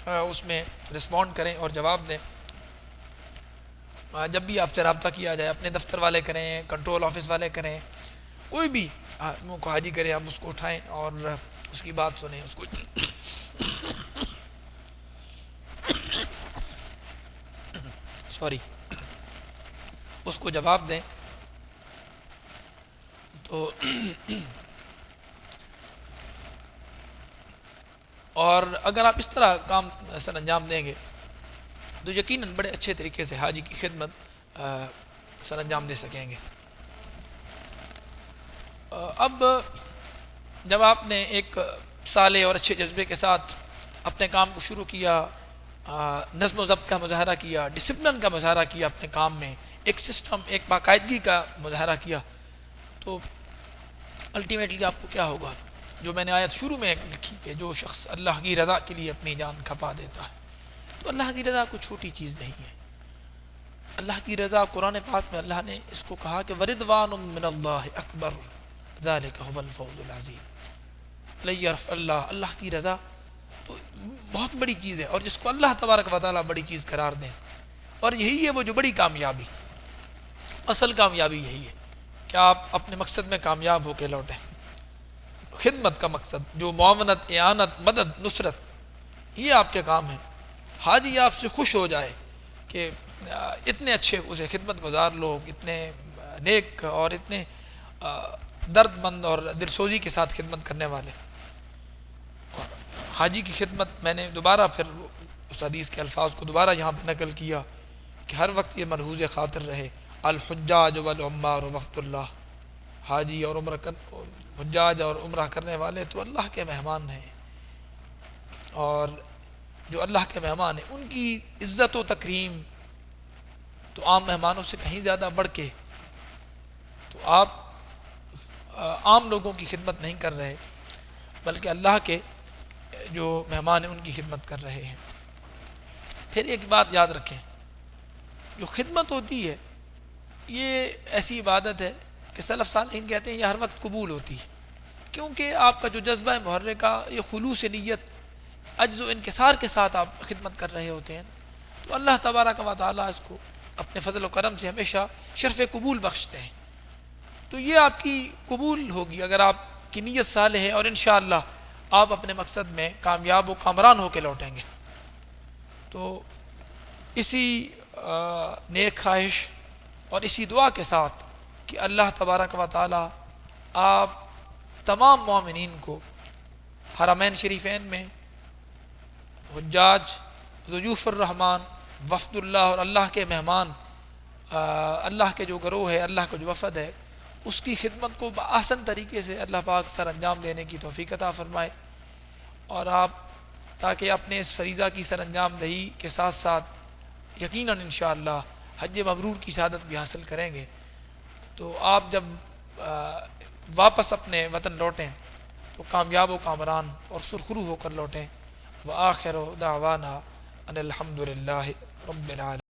اس میں رسپونڈ کریں اور جواب دیں. جب بھی آپ سے رابطہ کیا جائے، اپنے دفتر والے کریں، کنٹرول آفس والے کریں، کوئی بھی کو حاجی کرے، آپ اس کو اٹھائیں اور اس کی بات سنیں، اس کو اس کو جواب دیں. تو اور اگر آپ اس طرح کام سر انجام دیں گے تو یقیناً بڑے اچھے طریقے سے حاجی کی خدمت سر انجام دے سکیں گے. اب جب آپ نے ایک صالح اور اچھے جذبے کے ساتھ اپنے کام کو شروع کیا، نظم و ضبط کا مظاہرہ کیا، ڈسپلن کا مظاہرہ کیا اپنے کام میں، ایک سسٹم، ایک باقاعدگی کا مظاہرہ کیا، تو الٹیمیٹلی آپ کو کیا ہوگا؟ جو میں نے آیت شروع میں لکھی کہ جو شخص اللہ کی رضا کے لیے اپنی جان کھپا دیتا ہے، تو اللہ کی رضا کوئی چھوٹی چیز نہیں ہے۔ اللہ کی رضا قرآن پاک میں اللہ نے اس کو کہا کہ وردوان من اللہ اکبر ذالک هو الفوز العظیم۔ لیرفع اللہ کی رضا تو بہت بڑی چیز ہے، اور جس کو اللہ تبارک و تعالیٰ بڑی چیز قرار دیں، اور یہی ہے وہ جو بڑی کامیابی، اصل کامیابی یہی ہے کہ آپ اپنے مقصد میں کامیاب ہو کے لوٹیں۔ خدمت کا مقصد جو معاونت، اعانت، مدد، نصرت، یہ آپ کے کام ہیں۔ حاجی آپ سے خوش ہو جائے کہ اتنے اچھے اسے خدمت گزار لوگ، اتنے نیک اور اتنے درد مند اور دلسوزی کے ساتھ خدمت کرنے والے۔ اور حاجی کی خدمت میں نے دوبارہ پھر اس حدیث کے الفاظ کو دوبارہ یہاں پہ نقل کیا کہ ہر وقت یہ ملحوظ خاطر رہے، الحجاج والعمار وفد اللہ، حاجی اور حجاج اور عمرہ کرنے والے تو اللہ کے مہمان ہیں، اور جو اللہ کے مہمان ہیں ان کی عزت و تکریم تو عام مہمانوں سے کہیں زیادہ بڑھ کے، تو آپ عام لوگوں کی خدمت نہیں کر رہے بلکہ اللہ کے جو مہمان ہیں ان کی خدمت کر رہے ہیں۔ پھر ایک بات یاد رکھیں، جو خدمت ہوتی ہے یہ ایسی عبادت ہے کہ سلف صالحین کہتے ہیں یہ ہر وقت قبول ہوتی ہے، کیونکہ آپ کا جو جذبہ محرکہ یہ خلوص نیت، عجز و انکسار کے ساتھ آپ خدمت کر رہے ہوتے ہیں، تو اللہ تبارک و تعالیٰ اس کو اپنے فضل و کرم سے ہمیشہ شرف قبول بخشتے ہیں۔ تو یہ آپ کی قبول ہوگی اگر آپ کی نیت صالح ہے، اور انشاءاللہ آپ اپنے مقصد میں کامیاب و کامران ہو کے لوٹیں گے۔ تو اسی نیک خواہش اور اسی دعا کے ساتھ کہ اللہ تبارک و تعالیٰ آپ تمام مومنین کو حرمین شریفین میں حجاج، ضیوف الرحمن، وفد اللہ اور اللہ کے مہمان، اللہ کے جو گروہ ہے، اللہ کا جو وفد ہے، اس کی خدمت کو بآسن طریقے سے اللہ پاک سر انجام دینے کی توفیق عطا فرمائے، اور آپ تاکہ اپنے اس فریضہ کی سر انجام دہی کے ساتھ ساتھ یقیناً انشاءاللہ حج مبرور کی سعادت بھی حاصل کریں گے۔ تو آپ جب واپس اپنے وطن لوٹیں تو کامیاب و کامران اور سرخرو ہو کر لوٹیں۔ وآخر دعوانا ان الحمد للہ رب العالمین۔